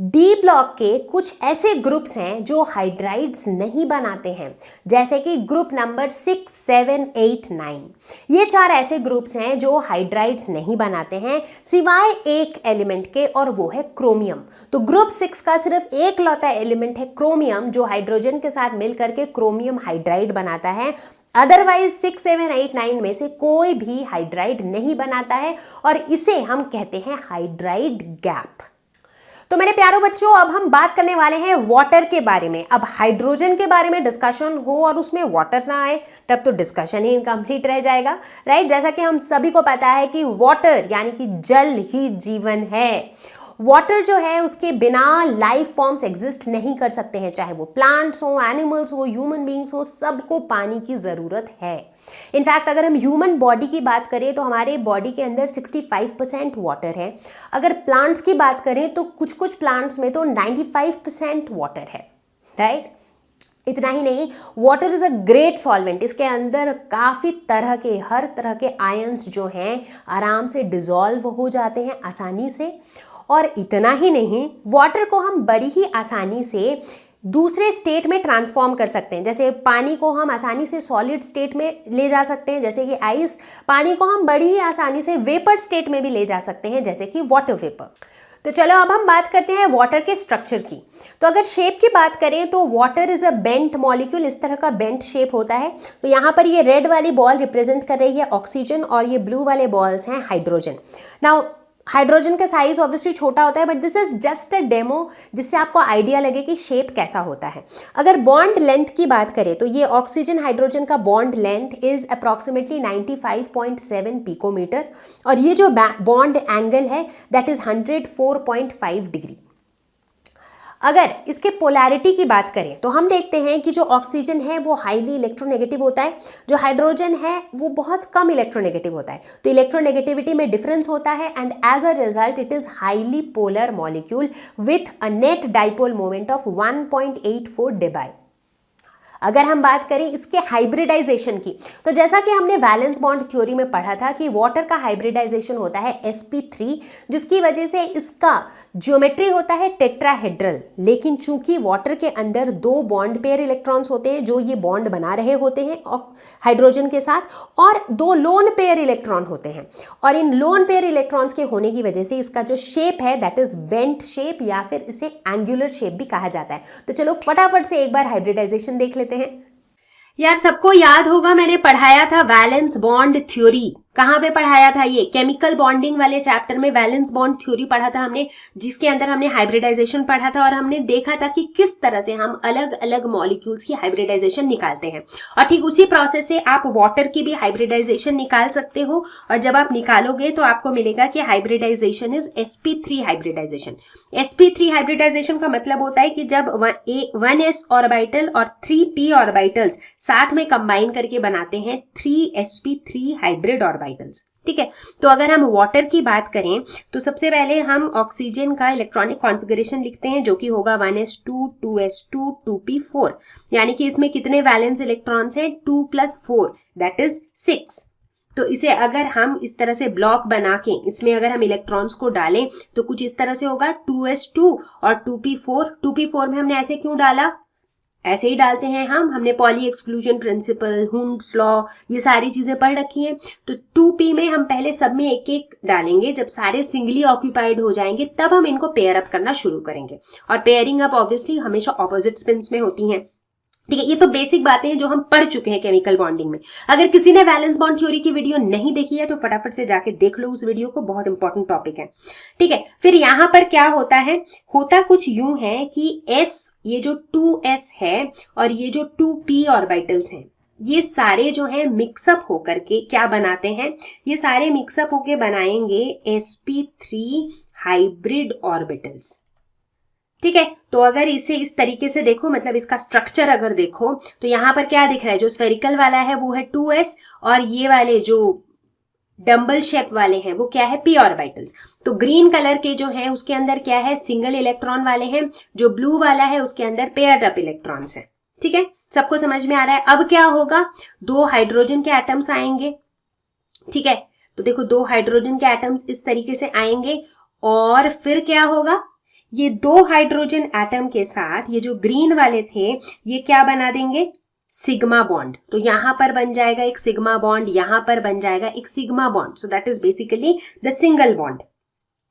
Speaker 1: डी ब्लॉक के कुछ ऐसे ग्रुप्स हैं जो हाइड्राइड्स नहीं बनाते हैं, जैसे कि ग्रुप नंबर 6, 7, 8, 9। ये 4 ऐसे ग्रुप्स हैं जो हाइड्राइड्स नहीं बनाते हैं सिवाय एक एलिमेंट के, और वो है क्रोमियम। तो ग्रुप 6 का सिर्फ एक लौता एलिमेंट है क्रोमियम, जो हाइड्रोजन के साथ मिलकर के क्रोमियम हाइड्राइड बनाता है। अदरवाइज 6, 7, 8, 9 में से कोई भी हाइड्राइड नहीं बनाता है, और इसे हम कहते हैं हाइड्राइड गैप। तो मेरे प्यारे बच्चों, अब हम बात करने वाले हैं वाटर के बारे में। अब हाइड्रोजन के बारे में डिस्कशन हो और उसमें वाटर ना आए तब तो डिस्कशन ही इनकम्प्लीट रह जाएगा, राइट। जैसा कि हम सभी को पता है कि वाटर यानी कि जल ही जीवन है। वाटर जो है उसके बिना लाइफ फॉर्म्स एग्जिस्ट नहीं कर सकते हैं, चाहे वो प्लांट्स हो, एनिमल्स हो, ह्यूमन बींग्स हो, सबको पानी की ज़रूरत है। इनफैक्ट अगर हम ह्यूमन बॉडी की बात करें तो हमारे बॉडी के अंदर 65% वाटर है। अगर प्लांट्स की बात करें तो कुछ कुछ प्लांट्स में तो 95% वाटर है, राइट। इतना ही नहीं, water is a great solvent. इसके अंदर काफ़ी तरह के, हर तरह के आयंस जो हैं आराम से डिज़ोल्व हो जाते हैं आसानी से। और इतना ही नहीं, वाटर को हम बड़ी ही आसानी से दूसरे स्टेट में ट्रांसफॉर्म कर सकते हैं। जैसे पानी को हम आसानी से सॉलिड स्टेट में ले जा सकते हैं, जैसे कि आइस। पानी को हम बड़ी ही आसानी से वेपर स्टेट में भी ले जा सकते हैं, जैसे कि वाटर वेपर। तो चलो अब हम बात करते हैं वाटर के स्ट्रक्चर की। तो अगर शेप की बात करें तो water is a bent molecule. इस तरह का बेंट शेप होता है। तो यहाँ पर ये रेड वाली बॉल रिप्रेजेंट कर रही है ऑक्सीजन, और ये ब्लू वाले बॉल्स हैं हाइड्रोजन। नाउ हाइड्रोजन का साइज ऑब्वियसली छोटा होता है, but this is just a demo जिससे आपको आइडिया लगे कि शेप कैसा होता है। अगर बॉन्ड लेंथ की बात करें तो ये ऑक्सीजन हाइड्रोजन का bond length is approximately 95.7 picometer, और ये जो बॉन्ड एंगल है दैट इज 104.5 डिग्री। अगर इसके पोलैरिटी की बात करें तो हम देखते हैं कि जो ऑक्सीजन है वो हाईली इलेक्ट्रोनेगेटिव होता है, जो हाइड्रोजन है वो बहुत कम इलेक्ट्रोनेगेटिव होता है। तो इलेक्ट्रोनेगेटिविटी में डिफरेंस होता है, and as a result it is highly polar molecule with a net dipole moment of 1.84 Debye. अगर हम बात करें इसके हाइब्रिडाइजेशन की, तो जैसा कि हमने वैलेंस बॉन्ड थ्योरी में पढ़ा था कि वाटर का हाइब्रिडाइजेशन होता है sp3, जिसकी वजह से इसका ज्योमेट्री होता है टेट्राहेड्रल। लेकिन चूंकि वाटर के अंदर 2 बॉन्ड पेयर इलेक्ट्रॉन्स होते हैं जो ये बॉन्ड बना रहे होते हैं हाइड्रोजन के साथ, और 2 लोन पेयर इलेक्ट्रॉन होते हैं, और इन लोन पेयर इलेक्ट्रॉन्स के होने की वजह से इसका जो शेप है दैट इज बेंट शेप, या फिर इसे एंगुलर शेप भी कहा जाता है। तो चलो फटाफट से एक बार हाइब्रिडाइजेशन देख लेते हैं। यार सबको याद होगा मैंने पढ़ाया था वैलेंस बॉन्ड थ्योरी। कहाँ पे पढ़ाया था? ये केमिकल बॉन्डिंग वाले चैप्टर में वैलेंस बॉन्ड थ्योरी पढ़ा था हमने, जिसके अंदर हमने हाइब्रिडाइजेशन पढ़ा था, और हमने देखा था कि किस तरह से हम अलग अलग मॉलिक्यूल्स की हाइब्रिडाइजेशन निकालते हैं। और ठीक उसी प्रोसेस से आप वाटर की भी हाइब्रिडाइजेशन निकाल सकते हो, और जब आप निकालोगे तो आपको मिलेगा कि hybridisation is sp3 hybridisation. sp3 hybridisation का मतलब होता है कि जब 1s ऑर्बिटल और 3p ऑर्बिटल्स साथ में कंबाइन करके बनाते हैं 3sp3 हाइब्रिड ऑर्बिटल्स। ठीक है, तो अगर हम वाटर की बात करें तो सबसे पहले हम ऑक्सीजन का इलेक्ट्रॉनिक कॉन्फ़िगरेशन लिखते हैं, जो कि होगा 1s2 2s2 2p4। यानी कि इसमें कितने वैलेंस इलेक्ट्रॉन्स हैं? 2 + 4 दैट इज 6। तो इसे अगर हम इस तरह से ब्लॉक बना के इसमें अगर हम इलेक्ट्रॉन्स को डालें तो कुछ इस तरह से होगा 2s2 और 2p4। 2p4 में हमने ऐसे क्यों डाला? ऐसे ही डालते हैं हमने poly exclusion principle, Hund's law, ये सारी चीजें पढ़ रखी हैं। तो 2p में हम पहले सब में एक एक डालेंगे, जब सारे सिंगली ऑक्यूपाइड हो जाएंगे तब हम इनको पेयर अप करना शुरू करेंगे। और पेयरिंग अप ऑब्वियसली हमेशा ऑपोजिट स्पिन्स में होती हैं। ठीक है, ये तो बेसिक बातें हैं जो हम पढ़ चुके हैं केमिकल बॉन्डिंग में। अगर किसी ने वैलेंस बॉन्ड थ्योरी की वीडियो नहीं देखी है तो फटाफट से जाके देख लो उस वीडियो को, बहुत इंपॉर्टेंट टॉपिक है। ठीक है, फिर यहां पर क्या होता है, होता कुछ यूं है कि s, ये जो 2s है और ये जो 2p ऑर्बिटल्स हैं, ये सारे जो है मिक्सअप होकर के क्या बनाते हैं, ये सारे मिक्सअप होके बनाएंगे sp3 हाइब्रिड ऑर्बिटल्स। ठीक है, तो अगर इसे इस तरीके से देखो, मतलब इसका स्ट्रक्चर अगर देखो तो यहां पर क्या दिख रहा है, जो स्फेरिकल वाला है वो है 2s और ये वाले जो डम्बल शेप वाले हैं वो क्या है, p ऑर्बिटल्स। तो ग्रीन कलर के जो है उसके अंदर क्या है, सिंगल इलेक्ट्रॉन वाले हैं, जो ब्लू वाला है उसके अंदर पेयर्ड अप इलेक्ट्रॉन्स हैं। ठीक है, सबको समझ में आ रहा है। अब क्या होगा, 2 हाइड्रोजन के एटम्स आएंगे। ठीक है, तो देखो 2 हाइड्रोजन के एटम्स इस तरीके से आएंगे और फिर क्या होगा, ये 2 हाइड्रोजन एटम के साथ ये जो ग्रीन वाले थे ये क्या बना देंगे, सिग्मा बॉन्ड। तो यहां पर बन जाएगा एक सिग्मा बॉन्ड, यहां पर बन जाएगा एक sigma bond. So that is basically the single bond.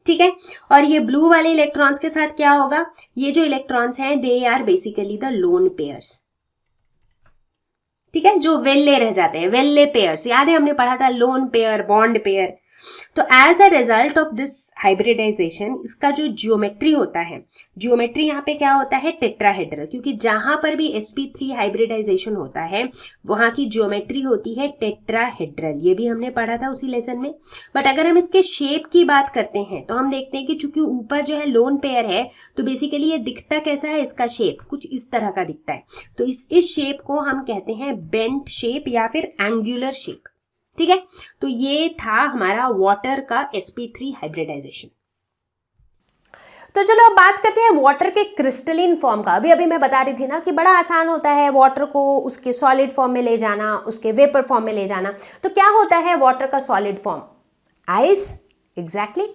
Speaker 1: ठीक है, और ये ब्लू वाले इलेक्ट्रॉन्स के साथ क्या होगा, ये जो इलेक्ट्रॉन्स हैं they are basically the lone pairs. ठीक है, जो वेल्ले रह जाते हैं, वेल्ले पेयर्स, याद है हमने पढ़ा था, लोन पेयर, बॉन्ड पेयर। तो as a result of this hybridization, इसका जो जियोमेट्री होता है, जियोमेट्री यहाँ पे क्या होता है, टेट्राहेड्रल, क्योंकि जहां पर भी sp3 हाइब्रिडाइजेशन होता है वहां की जियोमेट्री होती है टेट्राहेड्रल। ये भी हमने पढ़ा था उसी लेसन में। बट अगर हम इसके शेप की बात करते हैं तो हम देखते हैं कि चूंकि ऊपर जो है लोन पेयर है तो बेसिकली ये दिखता कैसा है, इसका शेप कुछ इस तरह का दिखता है। तो इस शेप को हम कहते हैं बेंट शेप या फिर एंगुलर शेप। ठीक है, तो ये था हमारा वाटर का sp3 हाइब्रिडाइजेशन। तो चलो अब बात करते हैं वाटर के क्रिस्टलिन फॉर्म का। अभी मैं बता रही थी ना कि बड़ा आसान होता है वाटर को उसके सॉलिड फॉर्म में ले जाना, उसके वेपर फॉर्म में ले जाना। तो क्या होता है वाटर का सॉलिड फॉर्म, आइस। एग्जैक्टली।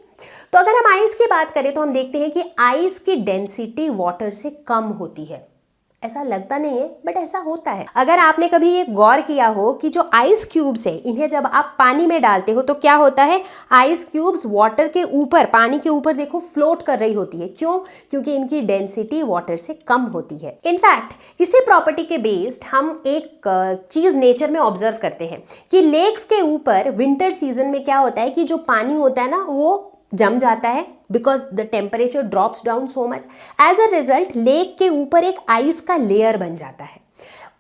Speaker 1: तो अगर हम आइस की बात करें तो हम देखते हैं कि आइस की डेंसिटी वाटर से कम होती है। ऐसा लगता नहीं है बट ऐसा होता है। अगर आपने कभी ये गौर किया हो कि जो आइस क्यूब्स है इन्हें जब आप पानी में डालते हो तो क्या होता है, आइस क्यूब्स वाटर के ऊपर, पानी के ऊपर देखो फ्लोट कर रही होती है। क्यों? क्योंकि इनकी डेंसिटी वाटर से कम होती है। इनफैक्ट इसी प्रॉपर्टी के बेस्ड हम एक चीज नेचर में ऑब्जर्व करते हैं कि लेक्स के ऊपर विंटर सीजन में क्या होता है कि जो पानी होता है ना वो जम जाता है because the temperature drops down so much. As a result lake के ऊपर एक आइस का लेयर बन जाता है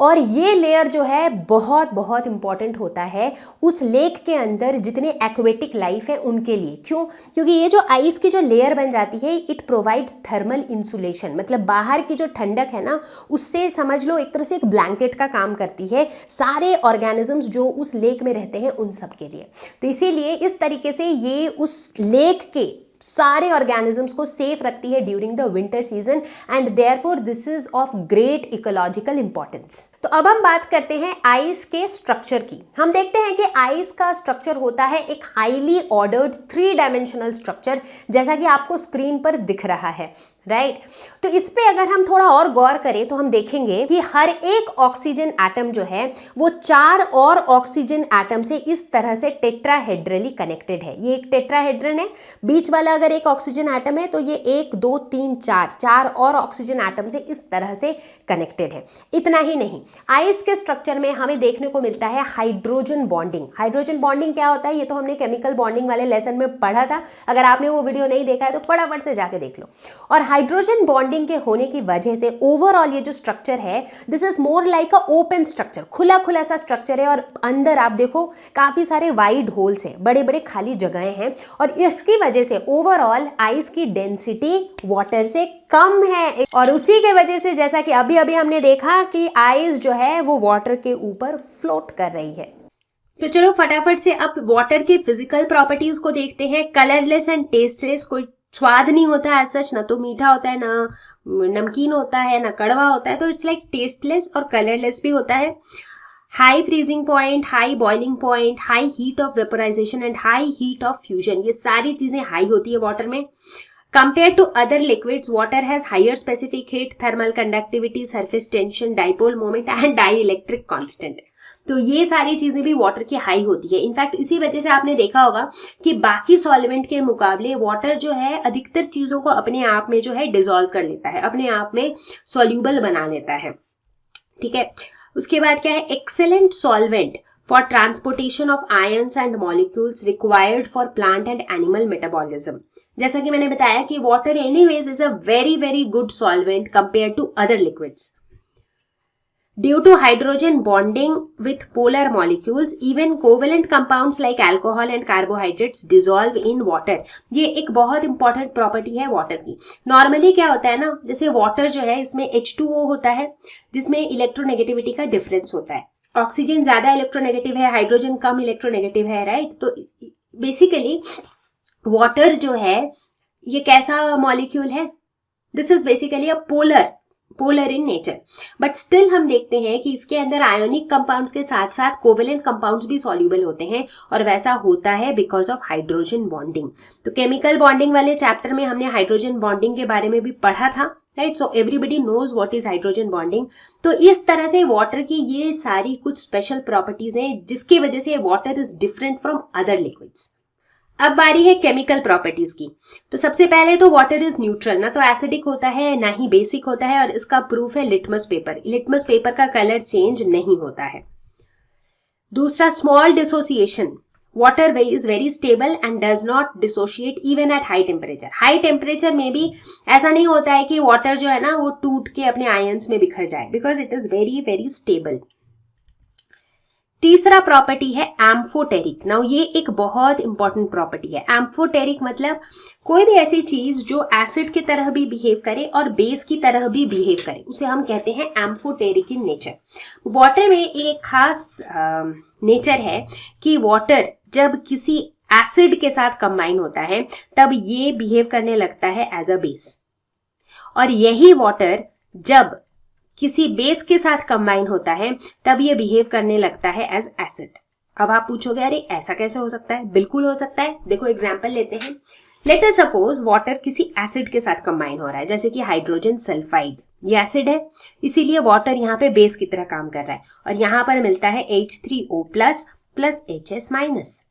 Speaker 1: और ये लेयर जो है बहुत बहुत इंपॉर्टेंट होता है उस लेक के अंदर जितने एक्वेटिक लाइफ है उनके लिए। क्यों? क्योंकि ये जो आइस की जो लेयर बन जाती है इट प्रोवाइड्स थर्मल इंसुलेशन, मतलब बाहर की जो ठंडक है ना उससे समझ लो एक तरह से एक ब्लैंकेट का काम करती है सारे ऑर्गेनिजम्स जो उस लेक में रहते हैं उन सब के लिए। तो इसीलिए इस तरीके से ये उस लेक के सारे ऑर्गेनिजम्स को सेफ रखती है during the winter season and therefore this is of great ecological importance. तो अब हम बात करते हैं आइस के स्ट्रक्चर की। हम देखते हैं कि आइस का स्ट्रक्चर होता है एक हाईली ऑर्डर्ड 3 डायमेंशनल स्ट्रक्चर, जैसा कि आपको स्क्रीन पर दिख रहा है, राइट। तो इस पे अगर हम थोड़ा और गौर करें तो हम देखेंगे कि हर एक ऑक्सीजन एटम जो है वो 4 और ऑक्सीजन एटम से इस तरह से टेट्राहेड्रली कनेक्टेड है। ये एक टेट्राहेड्रन है, बीच वाला अगर एक ऑक्सीजन एटम है तो ये 1 2 3 4 और ऑक्सीजन एटम से इस तरह से कनेक्टेड है। इतना ही नहीं, आइस के स्ट्रक्चर में हमें देखने को मिलता है हाइड्रोजन बॉन्डिंग। हाइड्रोजन बॉन्डिंग क्या होता है ये तो हमने केमिकल बॉन्डिंग वाले लेसन में पढ़ा था। अगर आपने वो वीडियो नहीं देखा है तो फटाफट से जाके देख लो। और हाइड्रोजन बॉन्डिंग के होने की वजह से ओवरऑल ये जो स्ट्रक्चर है this is more like a open structure, खुला खुला सा स्ट्रक्चर है और अंदर आप देखो काफी सारे वाइड होल्स हैं, बड़े बड़े खाली जगहें हैं और इसकी वजह से ओवरऑल आइस की डेंसिटी वाटर से कम है। और उसी के वजह से जैसा कि अभी अभी हमने देखा कि आइस जो है वो वाटर के ऊपर फ्लोट कर रही है। तो चलो फटाफट से अब वाटर के फिजिकल प्रॉपर्टीज को देखते हैं। कलरलेस एंड टेस्टलेस, कोई स्वाद नहीं होता है सच, ना तो मीठा होता है, ना नमकीन होता है, ना कड़वा होता है, तो इट्स लाइक टेस्टलेस और कलरलेस भी होता है। High freezing point, high boiling point, high heat of vaporisation and high heat of fusion, ये सारी चीजें हाई होती है वाटर में। Compared to other liquids, water has higher specific heat, thermal conductivity, surface tension, dipole moment and dielectric constant. तो ये सारी चीजें भी वाटर की हाई होती है। इनफैक्ट इसी वजह से आपने देखा होगा कि बाकी सॉल्वेंट के मुकाबले वाटर जो है अधिकतर चीजों को अपने आप में जो है डिसॉल्व कर लेता है, अपने आप में सॉल्यूबल बना लेता है। ठीक है। उसके बाद क्या है, excellent solvent for transportation of ions and molecules required for plant and animal metabolism. जैसा कि मैंने बताया कि water anyways is a very very good solvent compare to other liquids. Due to hydrogen bonding with polar molecules even covalent compounds like alcohol and carbohydrates dissolve in water. ये एक बहुत इंपॉर्टेंट प्रॉपर्टी है वाटर की। नॉर्मली क्या होता है ना, जैसे वाटर जो है इसमें H2O होता है जिसमें इलेक्ट्रोनेगेटिविटी का डिफरेंस होता है। ऑक्सीजन ज्यादा इलेक्ट्रोनेगेटिव है, हाइड्रोजन कम इलेक्ट्रोनेगेटिव है, राइट। तो बेसिकली वाटर जो है ये कैसा मॉलिक्यूल है, this is basically a polar in nature, but still हम देखते हैं कि इसके अंदर आयोनिक कंपाउंड्स के साथ साथ कोवेलेंट कंपाउंड्स भी सॉल्युबल होते हैं, और वैसा होता है बिकॉज ऑफ हाइड्रोजन बॉन्डिंग। तो केमिकल बॉन्डिंग वाले चैप्टर में हमने हाइड्रोजन बॉन्डिंग के बारे में भी पढ़ा था, right. So everybody knows what is hydrogen bonding. तो इस तरह से वाटर की ये सारी कुछ स्पेशल प्रॉपर्टीज हैं जिसकी वजह से water is different from other liquids. अब बारी है केमिकल प्रॉपर्टीज की। तो सबसे पहले तो वाटर इज न्यूट्रल, ना तो एसिडिक होता है ना ही बेसिक होता है, और इसका प्रूफ है लिटमस पेपर। लिटमस पेपर का कलर चेंज नहीं होता है। दूसरा, small dissociation. Water is very stable and does not dissociate even at high temperature. High temperature में भी ऐसा नहीं होता है कि वाटर जो है ना वो टूट के अपने आयंस में बिखर जाए, because it is very very stable. तीसरा प्रॉपर्टी है एम्फोटेरिक। नाउ ये एक बहुत इंपॉर्टेंट प्रॉपर्टी है। एम्फोटेरिक मतलब कोई भी ऐसी चीज जो एसिड की तरह भी बिहेव करे और बेस की तरह भी बिहेव करे, उसे हम कहते हैं एम्फोटेरिक इन नेचर। वाटर में एक खास नेचर है कि वाटर जब किसी एसिड के साथ कंबाइन होता है तब ये बिहेव करने लगता है एज अ बेस, और यही वाटर जब किसी बेस के साथ कंबाइन होता है तब ये बिहेव करने लगता है एज एसिड। अब आप पूछोगे अरे ऐसा कैसे हो सकता है? बिल्कुल हो सकता है। देखो एग्जांपल लेते हैं। लेट अस सपोज वाटर किसी एसिड के साथ कंबाइन हो रहा है, जैसे कि हाइड्रोजन सल्फाइड। ये एसिड है, इसीलिए वाटर यहाँ पे बेस की तरह काम कर रहा है, और यहाँ पर मिलता है H3O प्लस HS माइनस।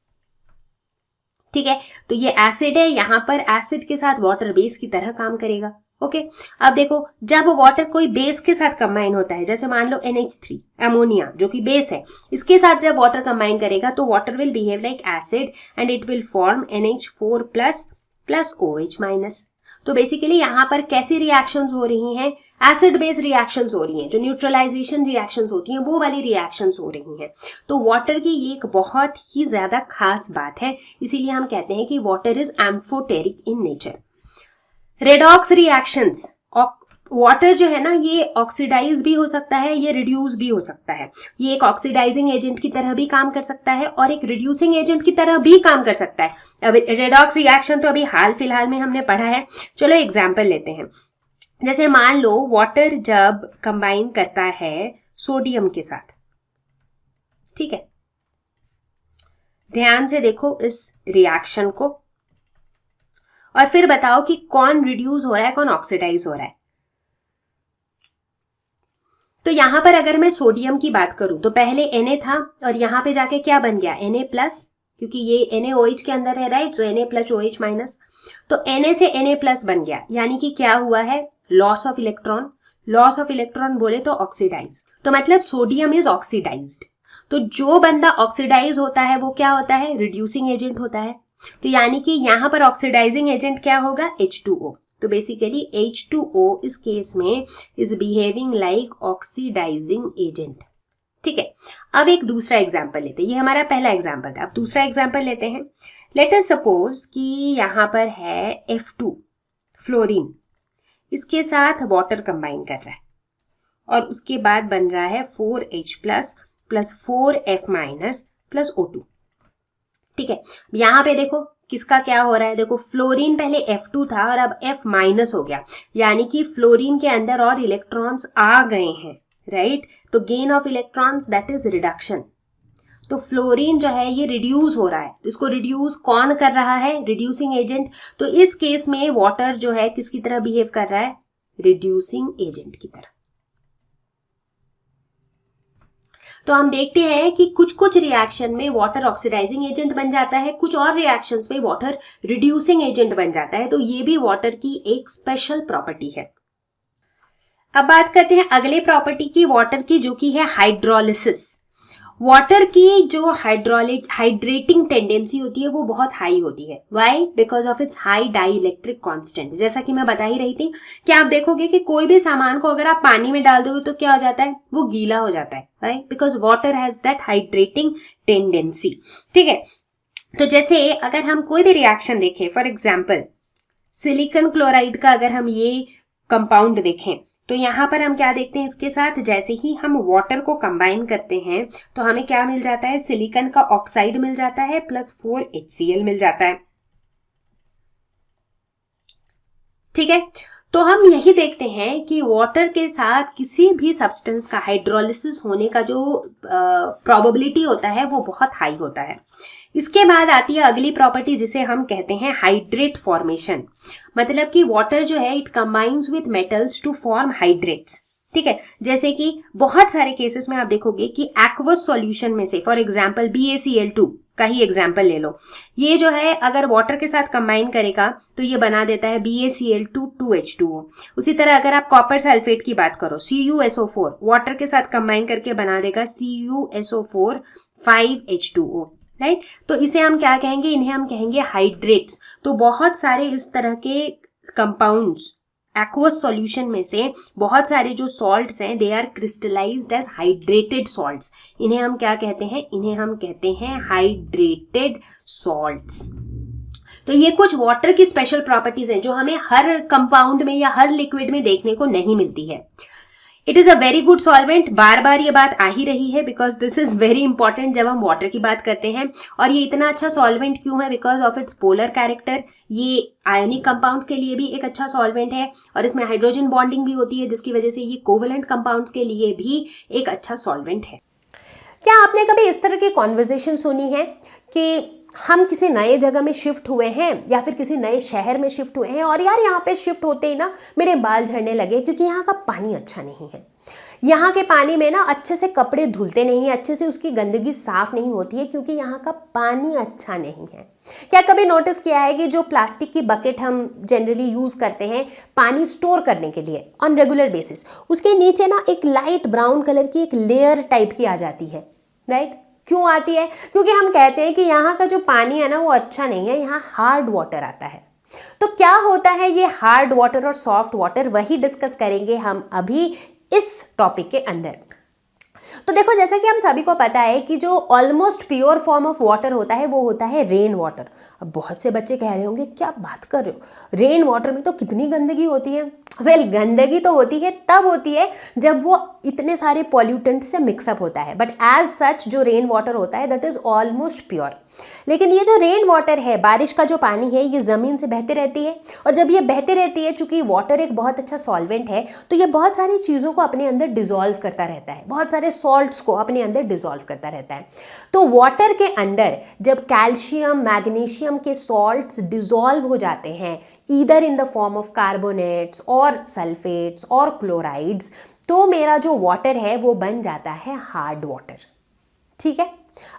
Speaker 1: ठीक है, तो ये एसिड है, यहाँ पर एसिड के साथ वाटर बेस की तरह काम करेगा। ओके अब देखो, जब वाटर कोई बेस के साथ कंबाइन होता है, जैसे मान लो NH3 अमोनिया जो कि बेस है, इसके साथ जब वाटर कंबाइन करेगा तो water will behave like acid and it will form NH4 plus OH minus. तो बेसिकली यहाँ पर कैसी रिएक्शंस हो रही हैं? एसिड बेस रिएक्शंस हो रही हैं, जो न्यूट्रलाइजेशन रिएक्शंस होती हैं वो वाली रिएक्शंस हो रही हैं। तो वाटर की ये एक बहुत ही ज्यादा खास बात है, इसीलिए हम कहते हैं कि water is amphoteric in nature. Redox reactions, water जो है ना ये ऑक्सीडाइज भी हो सकता है, ये रिड्यूस भी हो सकता है। ये एक ऑक्सीडाइजिंग एजेंट की तरह भी काम कर सकता है और एक रिड्यूसिंग एजेंट की तरह भी काम कर सकता है। अब रेडॉक्स रिएक्शन तो अभी हाल फिलहाल में हमने पढ़ा है। चलो एग्जाम्पल लेते हैं। जैसे मान लो वाटर जब कंबाइन करता है सोडियम के साथ, ठीक है, ध्यान से देखो इस रिएक्शन को और फिर बताओ कि कौन रिड्यूस हो रहा है, कौन ऑक्सीडाइज हो रहा है। तो यहां पर अगर मैं सोडियम की बात करूं तो पहले Na था और यहां पे जाके क्या बन गया? Na प्लस, क्योंकि ये NaOH के अंदर है, राइट, सो Na प्लस OH माइनस। तो Na से Na प्लस बन गया, यानी कि क्या हुआ है? Loss of electron. Loss of electron बोले तो ऑक्सीडाइज, तो मतलब सोडियम इज ऑक्सीडाइज्ड। तो जो बंदा ऑक्सीडाइज होता है वो क्या होता है? रिड्यूसिंग एजेंट होता है। तो यानी कि यहां पर ऑक्सीडाइजिंग एजेंट क्या होगा? H2O। तो बेसिकली H2O इस केस में is behaving like oxidizing agent. ठीक है, अब एक दूसरा एग्जांपल लेते हैं। ये हमारा पहला एग्जांपल था, अब दूसरा एग्जांपल लेते हैं। लेट अस सपोज कि यहां पर है F2 फ्लोरीन, इसके साथ वाटर कंबाइन कर रहा है और उसके बाद बन रहा है 4H plus 4F minus plus O2। ठीक है, यहां पे देखो किसका क्या हो रहा है? देखो फ्लोरीन पहले F2 था और अब F माइनस हो गया, यानी कि फ्लोरीन के अंदर और इलेक्ट्रॉन्स आ गए हैं, राइट। तो gain of electrons that is reduction. तो फ्लोरीन जो है ये रिड्यूस हो रहा है, तो इसको रिड्यूस कौन कर रहा है? Reducing agent. तो इस केस में वाटर जो है किसकी तरह बिहेव कर रहा है? रिड्यूसिंग एजेंट की तरह। तो हम देखते हैं कि कुछ कुछ रिएक्शन में वाटर ऑक्सीडाइजिंग एजेंट बन जाता है, कुछ और रिएक्शंस में वाटर रिड्यूसिंग एजेंट बन जाता है। तो ये भी वाटर की एक स्पेशल प्रॉपर्टी है। अब बात करते हैं अगले प्रॉपर्टी की वाटर की, जो कि है हाइड्रोलिसिस। वाटर की जो हाइड्रेटिंग टेंडेंसी होती है वो बहुत हाई होती है। Why? Because of its high dielectric constant. जैसा कि मैं बता ही रही थी कि आप देखोगे कि कोई भी सामान को अगर आप पानी में डाल दोगे तो क्या हो जाता है, वो गीला हो जाता है। Right? Because water has that hydrating tendency. ठीक है, तो जैसे अगर हम कोई भी रिएक्शन देखें, फॉर एग्जाम्पल सिलिकॉन क्लोराइड का अगर हम ये कंपाउंड देखें, तो यहां पर हम क्या देखते हैं, इसके साथ जैसे ही हम वाटर को कंबाइन करते हैं तो हमें क्या मिल जाता है, सिलिकॉन का ऑक्साइड मिल जाता है प्लस 4HCl मिल जाता है। ठीक है, तो हम यही देखते हैं कि वाटर के साथ किसी भी सब्सटेंस का हाइड्रोलिसिस होने का जो प्रोबेबिलिटी होता है वो बहुत हाई होता है। इसके बाद आती है अगली प्रॉपर्टी जिसे हम कहते हैं हाइड्रेट फॉर्मेशन। मतलब कि वाटर जो है it combines with metals to form hydrates. ठीक है, जैसे कि बहुत सारे केसेस में आप देखोगे कि एक्वस सॉल्यूशन में से, फॉर एग्जांपल BaCl2 का ही एग्जांपल ले लो, ये जो है अगर वाटर के साथ कंबाइन करेगा तो ये बना देता है BaCl2 2H2O। उसी तरह अगर आप कॉपर सल्फेट की बात करो, CuSO4 वाटर के साथ कंबाइन करके बना देगा CuSO4 5H2O। राइट? तो इसे हम क्या कहेंगे, इन्हें हम कहेंगे हाइड्रेट्स। तो बहुत सारे इस तरह के कंपाउंड्स एक्वस सॉल्यूशन में से बहुत सारे जो सॉल्ट्स हैं they are crystallized as hydrated salts. इन्हें हम क्या कहते हैं, इन्हें हम कहते हैं हाइड्रेटेड सॉल्ट्स। तो ये कुछ वाटर की स्पेशल प्रॉपर्टीज हैं जो हमें हर कंपाउंड में या हर लिक्विड में देखने को नहीं मिलती है। It is a very good solvent, बार बार ये बात आ ही रही है because this is very important जब हम वाटर की बात करते हैं। और ये इतना अच्छा सॉल्वेंट क्यों है, because of it's polar character. ये आयनिक कंपाउंड्स के लिए भी एक अच्छा सॉल्वेंट है और इसमें हाइड्रोजन बॉन्डिंग भी होती है जिसकी वजह से ये कोवेलेंट कंपाउंड्स के लिए भी एक अच्छा सॉल्वेंट है। क्या आपने कभी इस तरह की कॉन्वर्जेशन सुनी है कि हम किसी नए जगह में शिफ्ट हुए हैं या फिर किसी नए शहर में शिफ्ट हुए हैं और यार यहाँ पे शिफ्ट होते ही ना मेरे बाल झड़ने लगे क्योंकि यहाँ का पानी अच्छा नहीं है, यहाँ के पानी में ना अच्छे से कपड़े धुलते नहीं हैं, अच्छे से उसकी गंदगी साफ नहीं होती है क्योंकि यहाँ का पानी अच्छा नहीं है। क्या कभी नोटिस किया है कि जो प्लास्टिक की बकेट हम जनरली यूज करते हैं पानी स्टोर करने के लिए ऑन रेगुलर बेसिस, उसके नीचे ना एक लाइट ब्राउन कलर की एक लेयर टाइप की आ जाती है। राइट? क्यों आती है? क्योंकि हम कहते हैं कि यहाँ का जो पानी है ना वो अच्छा नहीं है, यहाँ हार्ड वाटर आता है। तो क्या होता है ये हार्ड वाटर और सॉफ्ट वाटर, वही डिस्कस करेंगे हम अभी इस टॉपिक के अंदर। तो देखो, जैसा कि हम सभी को पता है कि जो almost pure form of water होता है वो होता है रेन वाटर। अब बहुत से बच्चे कह रहे होंगे क्या बात कर रहे हो, रेन वाटर में तो कितनी गंदगी होती है। वेल, गंदगी तो होती है तब होती है जब वो इतने सारे पॉल्यूटेंट से मिक्सअप होता है, बट एज सच जो रेन वाटर होता है दैट इज ऑलमोस्ट प्योर। लेकिन ये जो रेन वाटर है, बारिश का जो पानी है, ये ज़मीन से बहती रहती है और जब ये बहती रहती है, चूंकि वाटर एक बहुत अच्छा सॉल्वेंट है तो ये बहुत सारी चीज़ों को अपने अंदर डिजोल्व करता रहता है, बहुत सारे सॉल्ट्स को अपने अंदर डिजोल्व करता रहता है। तो वाटर के अंदर जब कैल्शियम मैग्नीशियम के सॉल्ट्स डिजोल्व हो जाते हैं either in the form of carbonates और सल्फेट्स और क्लोराइड्स, तो मेरा जो वाटर है वो बन जाता है हार्ड वाटर। ठीक है,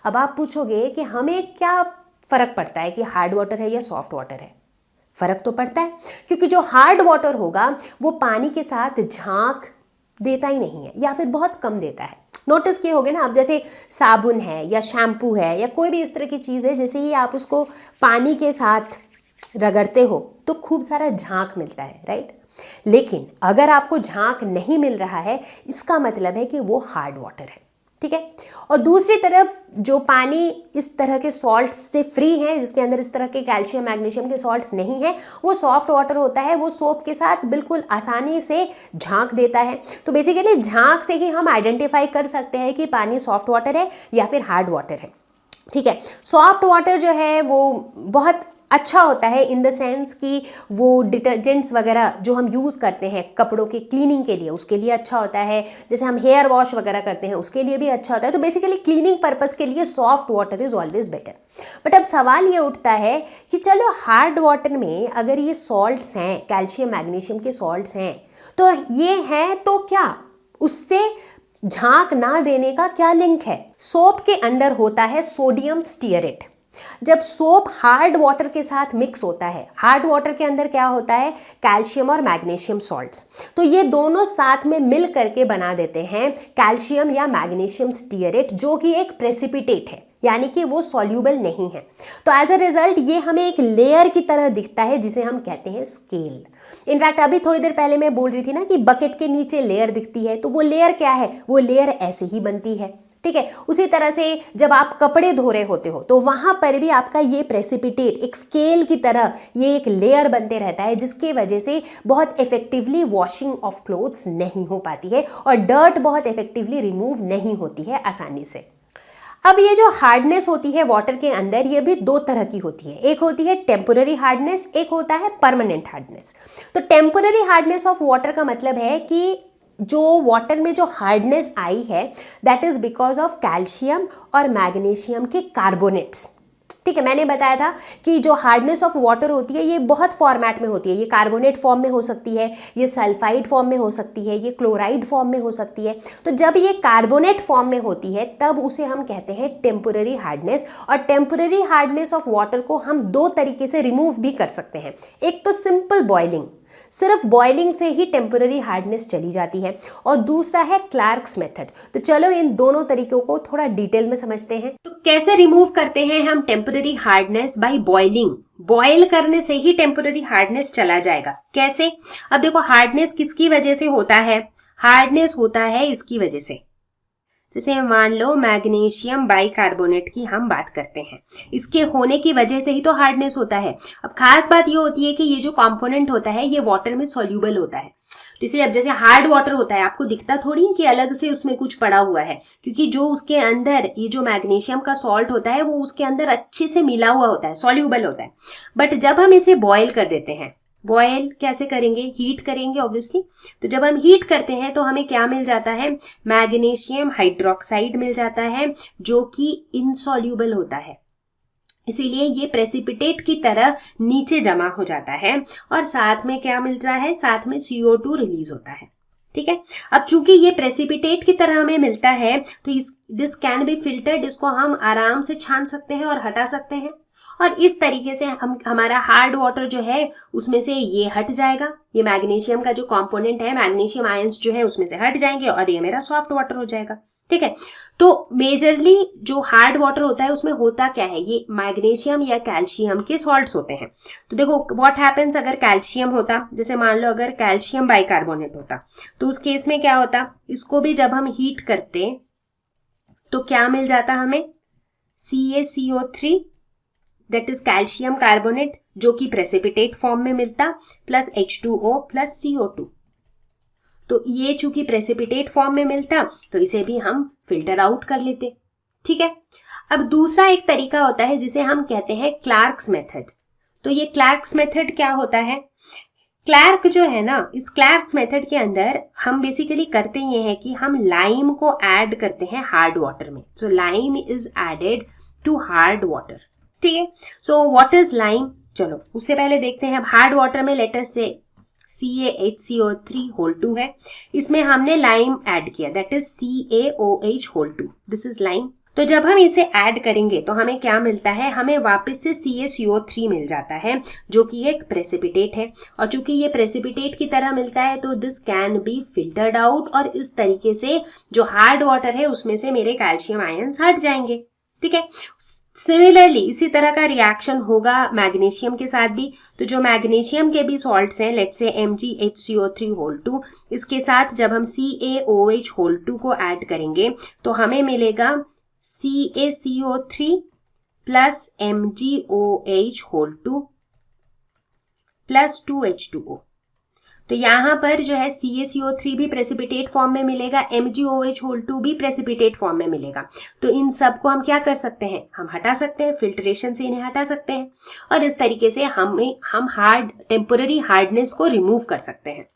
Speaker 1: अब आप पूछोगे कि हमें क्या फ़र्क पड़ता है कि हार्ड वाटर है या सॉफ्ट वाटर है। फ़र्क तो पड़ता है क्योंकि जो हार्ड वाटर होगा वो पानी के साथ झांक देता ही नहीं है या फिर बहुत कम देता है। नोटिस किए होगे ना आप, जैसे साबुन है या शैम्पू है या कोई भी इस तरह की चीज़ है, जैसे ही आप उसको पानी के साथ रगड़ते हो तो खूब सारा झांक मिलता है। राइट? लेकिन अगर आपको झांक नहीं मिल रहा है इसका मतलब है कि वो हार्ड वाटर है। ठीक है, और दूसरी तरफ जो पानी इस तरह के सॉल्ट से फ्री है, जिसके अंदर इस तरह के कैल्शियम मैग्नीशियम के सॉल्ट्स नहीं है, वो सॉफ्ट वाटर होता है। वो सोप के साथ बिल्कुल आसानी से झांक देता है। तो बेसिकली झांक से ही हम आइडेंटिफाई कर सकते हैं कि पानी सॉफ्ट वाटर है या फिर हार्ड वाटर है। ठीक है, सॉफ्ट वाटर जो है वो बहुत अच्छा होता है इन द सेंस कि वो डिटर्जेंट्स वगैरह जो हम यूज़ करते हैं कपड़ों की क्लीनिंग के लिए, उसके लिए अच्छा होता है। जैसे हम हेयर वॉश वगैरह करते हैं उसके लिए भी अच्छा होता है। तो बेसिकली क्लीनिंग पर्पस के लिए soft water is always better. But अब सवाल ये उठता है कि चलो हार्ड वाटर में अगर ये सॉल्ट्स हैं, कैल्शियम मैग्नीशियम के सॉल्ट्स हैं, तो ये हैं तो क्या उससे झांक ना देने का क्या लिंक है? सोप के अंदर होता है सोडियम स्टीयरेट। जब सोप हार्ड वाटर के साथ मिक्स होता है, हार्ड वाटर के अंदर क्या होता है, कैल्शियम और मैग्नीशियम सॉल्ट्स, तो ये दोनों साथ में मिल करके बना देते हैं कैल्शियम या मैग्नीशियम स्टीयरेट, जो कि एक प्रेसिपिटेट है, यानी कि वो सॉल्यूबल नहीं है। तो एज अ रिजल्ट ये हमें एक लेयर की तरह दिखता है जिसे हम कहते हैं स्केल। इनफैक्ट अभी थोड़ी देर पहले मैं बोल रही थी ना कि बकेट के नीचे लेयर दिखती है, तो वो लेयर क्या है, वो लेयर ऐसे ही बनती है, ठीक है। उसी तरह से जब आप कपड़े धो रहे होते हो तो वहां पर भी आपका ये प्रेसिपिटेट एक स्केल की तरह ये एक लेयर बनते रहता है, जिसकी वजह से बहुत इफेक्टिवली वॉशिंग ऑफ क्लोथ्स नहीं हो पाती है और डर्ट बहुत इफेक्टिवली रिमूव नहीं होती है आसानी से। अब ये जो हार्डनेस होती है वाटर के अंदर, ये भी दो तरह की होती है, एक होती है टेम्पोररी हार्डनेस, एक होता है परमानेंट हार्डनेस। तो टेम्पोररी हार्डनेस ऑफ वाटर का मतलब है कि जो वाटर में जो हार्डनेस आई है that is because of calcium और मैग्नीशियम के कार्बोनेट्स, ठीक है। मैंने बताया था कि जो हार्डनेस ऑफ वाटर होती है ये बहुत फॉर्मेट में होती है, ये कार्बोनेट फॉर्म में हो सकती है, ये सल्फाइड फॉर्म में हो सकती है, ये क्लोराइड फॉर्म में हो सकती है। तो जब ये कार्बोनेट फॉर्म में होती है तब उसे हम कहते हैं टेम्पोररी हार्डनेस। और टेम्पोररी हार्डनेस ऑफ वाटर को हम दो तरीके से रिमूव भी कर सकते हैं। एक तो सिंपल बॉइलिंग, सिर्फ बॉइलिंग से ही टेम्पररी हार्डनेस चली जाती है, और दूसरा है क्लार्क्स मेथड। तो चलो इन दोनों तरीकों को थोड़ा डिटेल में समझते हैं। तो कैसे रिमूव करते हैं हम temporary hardness? By boiling. Boil करने से ही टेम्पररी हार्डनेस चला जाएगा। कैसे? अब देखो, हार्डनेस किसकी वजह से होता है? हार्डनेस होता है इसकी वजह से, जैसे मान लो मैग्नीशियम बाइकार्बोनेट की हम बात करते हैं, इसके होने की वजह से ही तो हार्डनेस होता है। अब खास बात ये होती है कि ये जो कंपोनेंट होता है ये वाटर में सॉल्यूबल होता है। तो इसलिए अब जैसे हार्ड वाटर होता है, आपको दिखता थोड़ी है कि अलग से उसमें कुछ पड़ा हुआ है, क्योंकि जो उसके अंदर ये जो मैग्नीशियम का सॉल्ट होता है वो उसके अंदर अच्छे से मिला हुआ होता है, सॉल्यूबल होता है। बट जब हम इसे बॉयल कर देते हैं, बॉयल कैसे करेंगे? हीट करेंगे ऑब्वियसली। तो जब हम हीट करते हैं तो हमें क्या मिल जाता है? मैग्नीशियम हाइड्रोक्साइड मिल जाता है, जो कि इनसॉल्यूबल होता है। इसीलिए ये प्रेसिपिटेट की तरह नीचे जमा हो जाता है, और साथ में क्या मिलता है? साथ में CO2 रिलीज होता है, ठीक है। अब चूंकि ये प्रेसिपिटेट की तरह हमें मिलता है तो दिस कैन बी फिल्टर्ड, इसको हम आराम से छान सकते हैं और हटा सकते हैं, और इस तरीके से हमारा हार्ड वाटर जो है उसमें से ये हट जाएगा, ये मैग्नीशियम का जो कंपोनेंट है, मैग्नीशियम आयंस जो है उसमें से हट जाएंगे और ये मेरा सॉफ्ट वाटर हो जाएगा, ठीक है। तो मेजरली जो हार्ड वाटर होता है उसमें होता क्या है? ये मैग्नीशियम या कैल्शियम के सॉल्ट्स होते हैं। तो देखो व्हाट हैपेंस, अगर कैल्शियम होता, जैसे मान लो अगर कैल्शियम बाइकार्बोनेट होता, तो उस केस में क्या होता? इसको भी जब हम हीट करते तो क्या मिल जाता हमें? CaCO3, that is calcium carbonate, जो कि प्रेसिपिटेट फॉर्म में मिलता, प्लस H2O प्लस CO2। तो ये चूंकि प्रेसिपिटेट फॉर्म में मिलता तो इसे भी हम फिल्टर आउट कर लेते, ठीक है। अब दूसरा एक तरीका होता है जिसे हम कहते हैं क्लार्क्स मेथड। तो ये क्लार्क्स मेथड क्या होता है? क्लार्क जो है ना, इस क्लार्क्स मेथड के अंदर हम बेसिकली करते ये हैं कि हम लाइम को ऐड करते हैं हार्ड वाटर में। So lime is added to hard water, ठीक है। So what is lime? चलो उससे पहले देखते हैं। अब हार्ड वाटर में लेटर से CaHCO3 है, इसमें हमने लाइम ऐड किया, that is CaOH2, this is lime. तो जब हम इसे ऐड करेंगे तो हमें क्या मिलता है? हमें वापस से CaCO3 मिल जाता है, जो कि एक प्रेसिपिटेट है, और चूंकि ये प्रेसिपिटेट की तरह मिलता है तो this can be filtered out, और इस तरीके से जो हार्ड वाटर है उसमें से मेरे कैल्शियम आयंस हट जाएंगे, ठीक है। सिमिलरली इसी तरह का रिएक्शन होगा मैग्नीशियम के साथ भी। तो जो मैग्नीशियम के भी सॉल्ट्स हैं, लेट्स से MgHCO3, इसके साथ जब हम CaOH2 को ऐड करेंगे तो हमें मिलेगा CaCO3 plus MgOH2 plus 2H2O। तो यहाँ पर जो है CaCO3 भी प्रेसिपिटेट फॉर्म में मिलेगा, MgOH2 भी प्रेसिपिटेट फॉर्म में मिलेगा। तो इन सब को हम क्या कर सकते हैं? हम हटा सकते हैं, फिल्ट्रेशन से इन्हें हटा सकते हैं, और इस तरीके से हम टेम्पररी हार्डनेस को रिमूव कर सकते हैं।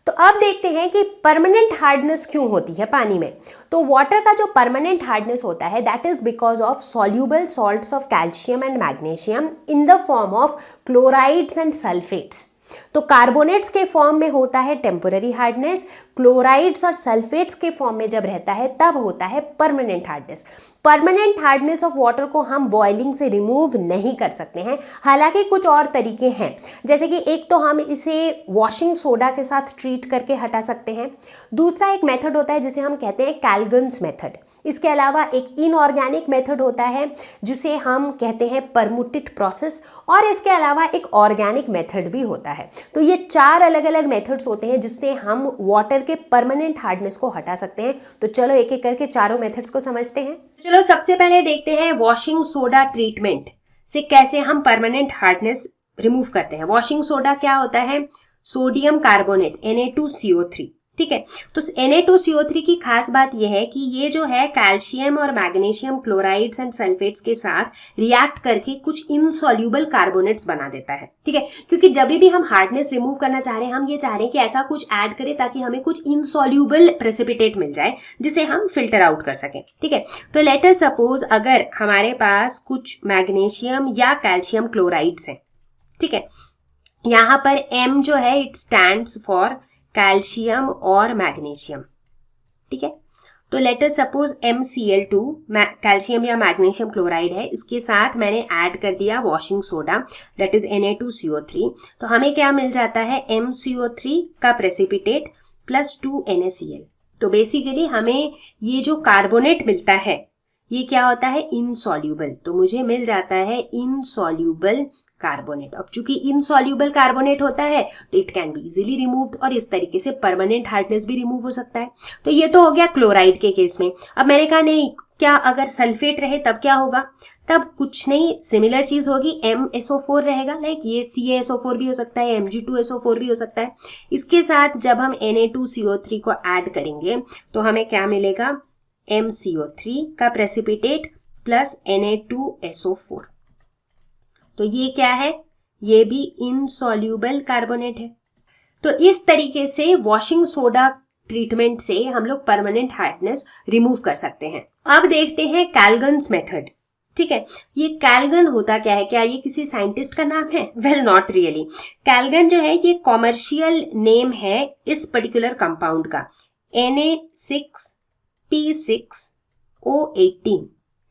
Speaker 1: तो अब देखते हैं कि परमानेंट हार्डनेस क्यों होती है पानी में। तो वाटर का जो परमानेंट हार्डनेस होता है that is because of soluble salts of calcium and magnesium in the form of chlorides and sulphates. तो कार्बोनेट्स के फॉर्म में होता है टेम्पररी हार्डनेस, क्लोराइड्स और सल्फेट्स के फॉर्म में जब रहता है तब होता है permanent hardness. Permanent hardness of water को हम बॉइलिंग से रिमूव नहीं कर सकते हैं, हालांकि कुछ और तरीके हैं, जैसे कि एक तो हम इसे वॉशिंग सोडा के साथ ट्रीट करके हटा सकते हैं। दूसरा एक मेथड होता है जिसे हम कहते हैं कैलगन्स मेथड। इसके अलावा एक इनऑर्गेनिक मेथड होता है जिसे हम कहते हैं परमुटेट प्रोसेस, और इसके अलावा एक ऑर्गेनिक मेथड भी होता है। तो ये 4 अलग अलग मेथड्स होते हैं जिससे हम वाटर के परमानेंट हार्डनेस को हटा सकते हैं। तो चलो एक एक करके चारों मेथड्स को समझते हैं। चलो सबसे पहले देखते हैं वॉशिंग सोडा ट्रीटमेंट से कैसे हम परमानेंट हार्डनेस रिमूव करते हैं। वॉशिंग सोडा क्या होता है? सोडियम कार्बोनेट Na2CO3, ठीक है। तो Na2CO3 की खास बात यह है कि ये जो है कैल्शियम और मैग्नीशियम क्लोराइड्स एंड सल्फेट्स के साथ रिएक्ट करके कुछ इनसॉल्यूबल कार्बोनेट्स बना देता है, ठीक है। क्योंकि जब भी हम हार्डनेस रिमूव करना चाह रहे हैं, हम ये चाह रहे हैं कि ऐसा कुछ ऐड करें ताकि हमें कुछ इनसॉल्यूबल प्रेसिपिटेट मिल जाए जिसे हम फिल्टर आउट कर सकें, ठीक है। तो लेट अस सपोज अगर हमारे पास कुछ मैग्नीशियम या कैल्शियम क्लोराइड्स हैं, ठीक है। यहाँ पर M जो है इट स्टैंड्स फॉर कैल्शियम और मैग्नीशियम, ठीक है। तो let us suppose MCl2 calcium या मैग्नीशियम क्लोराइड है, इसके साथ मैंने ऐड कर दिया washing soda that is Na2CO3। तो हमें क्या मिल जाता है? MCO3 का प्रेसिपिटेट प्लस 2 NaCl। तो बेसिकली हमें ये जो कार्बोनेट मिलता है ये क्या होता है? इनसॉल्यूबल। तो मुझे मिल जाता है इनसॉल्यूबल कार्बोनेट। अब चूंकि इनसॉल्यूबल कार्बोनेट होता है तो it can be easily removed और इस तरीके से परमानेंट हार्डनेस भी रिमूव हो सकता है। तो ये तो हो गया क्लोराइड के केस में। अब मैंने कहा नहीं, क्या अगर सल्फेट रहे तब क्या होगा? तब कुछ नहीं, सिमिलर चीज होगी, MSO4 रहेगा। लाइक ये CaSO4 भी हो सकता है, Mg2SO4 भी हो सकता है। इसके साथ जब हम Na2CO3 को ऐड करेंगे तो हमें क्या मिलेगा? MCO3 का प्रेसिपिटेट प्लस Na2SO4। तो ये क्या है? ये भी इनसॉल्यूबल कार्बोनेट है। तो इस तरीके से वॉशिंग सोडा ट्रीटमेंट से हम लोग परमानेंट हार्डनेस रिमूव कर सकते हैं। अब देखते हैं कैलगन्स मेथड, ठीक है। ये कैलगन होता क्या है? क्या ये किसी साइंटिस्ट का नाम है? Well not really. कैलगन जो है ये कॉमर्शियल नेम है इस पर्टिकुलर कंपाउंड का, Na6P6O18,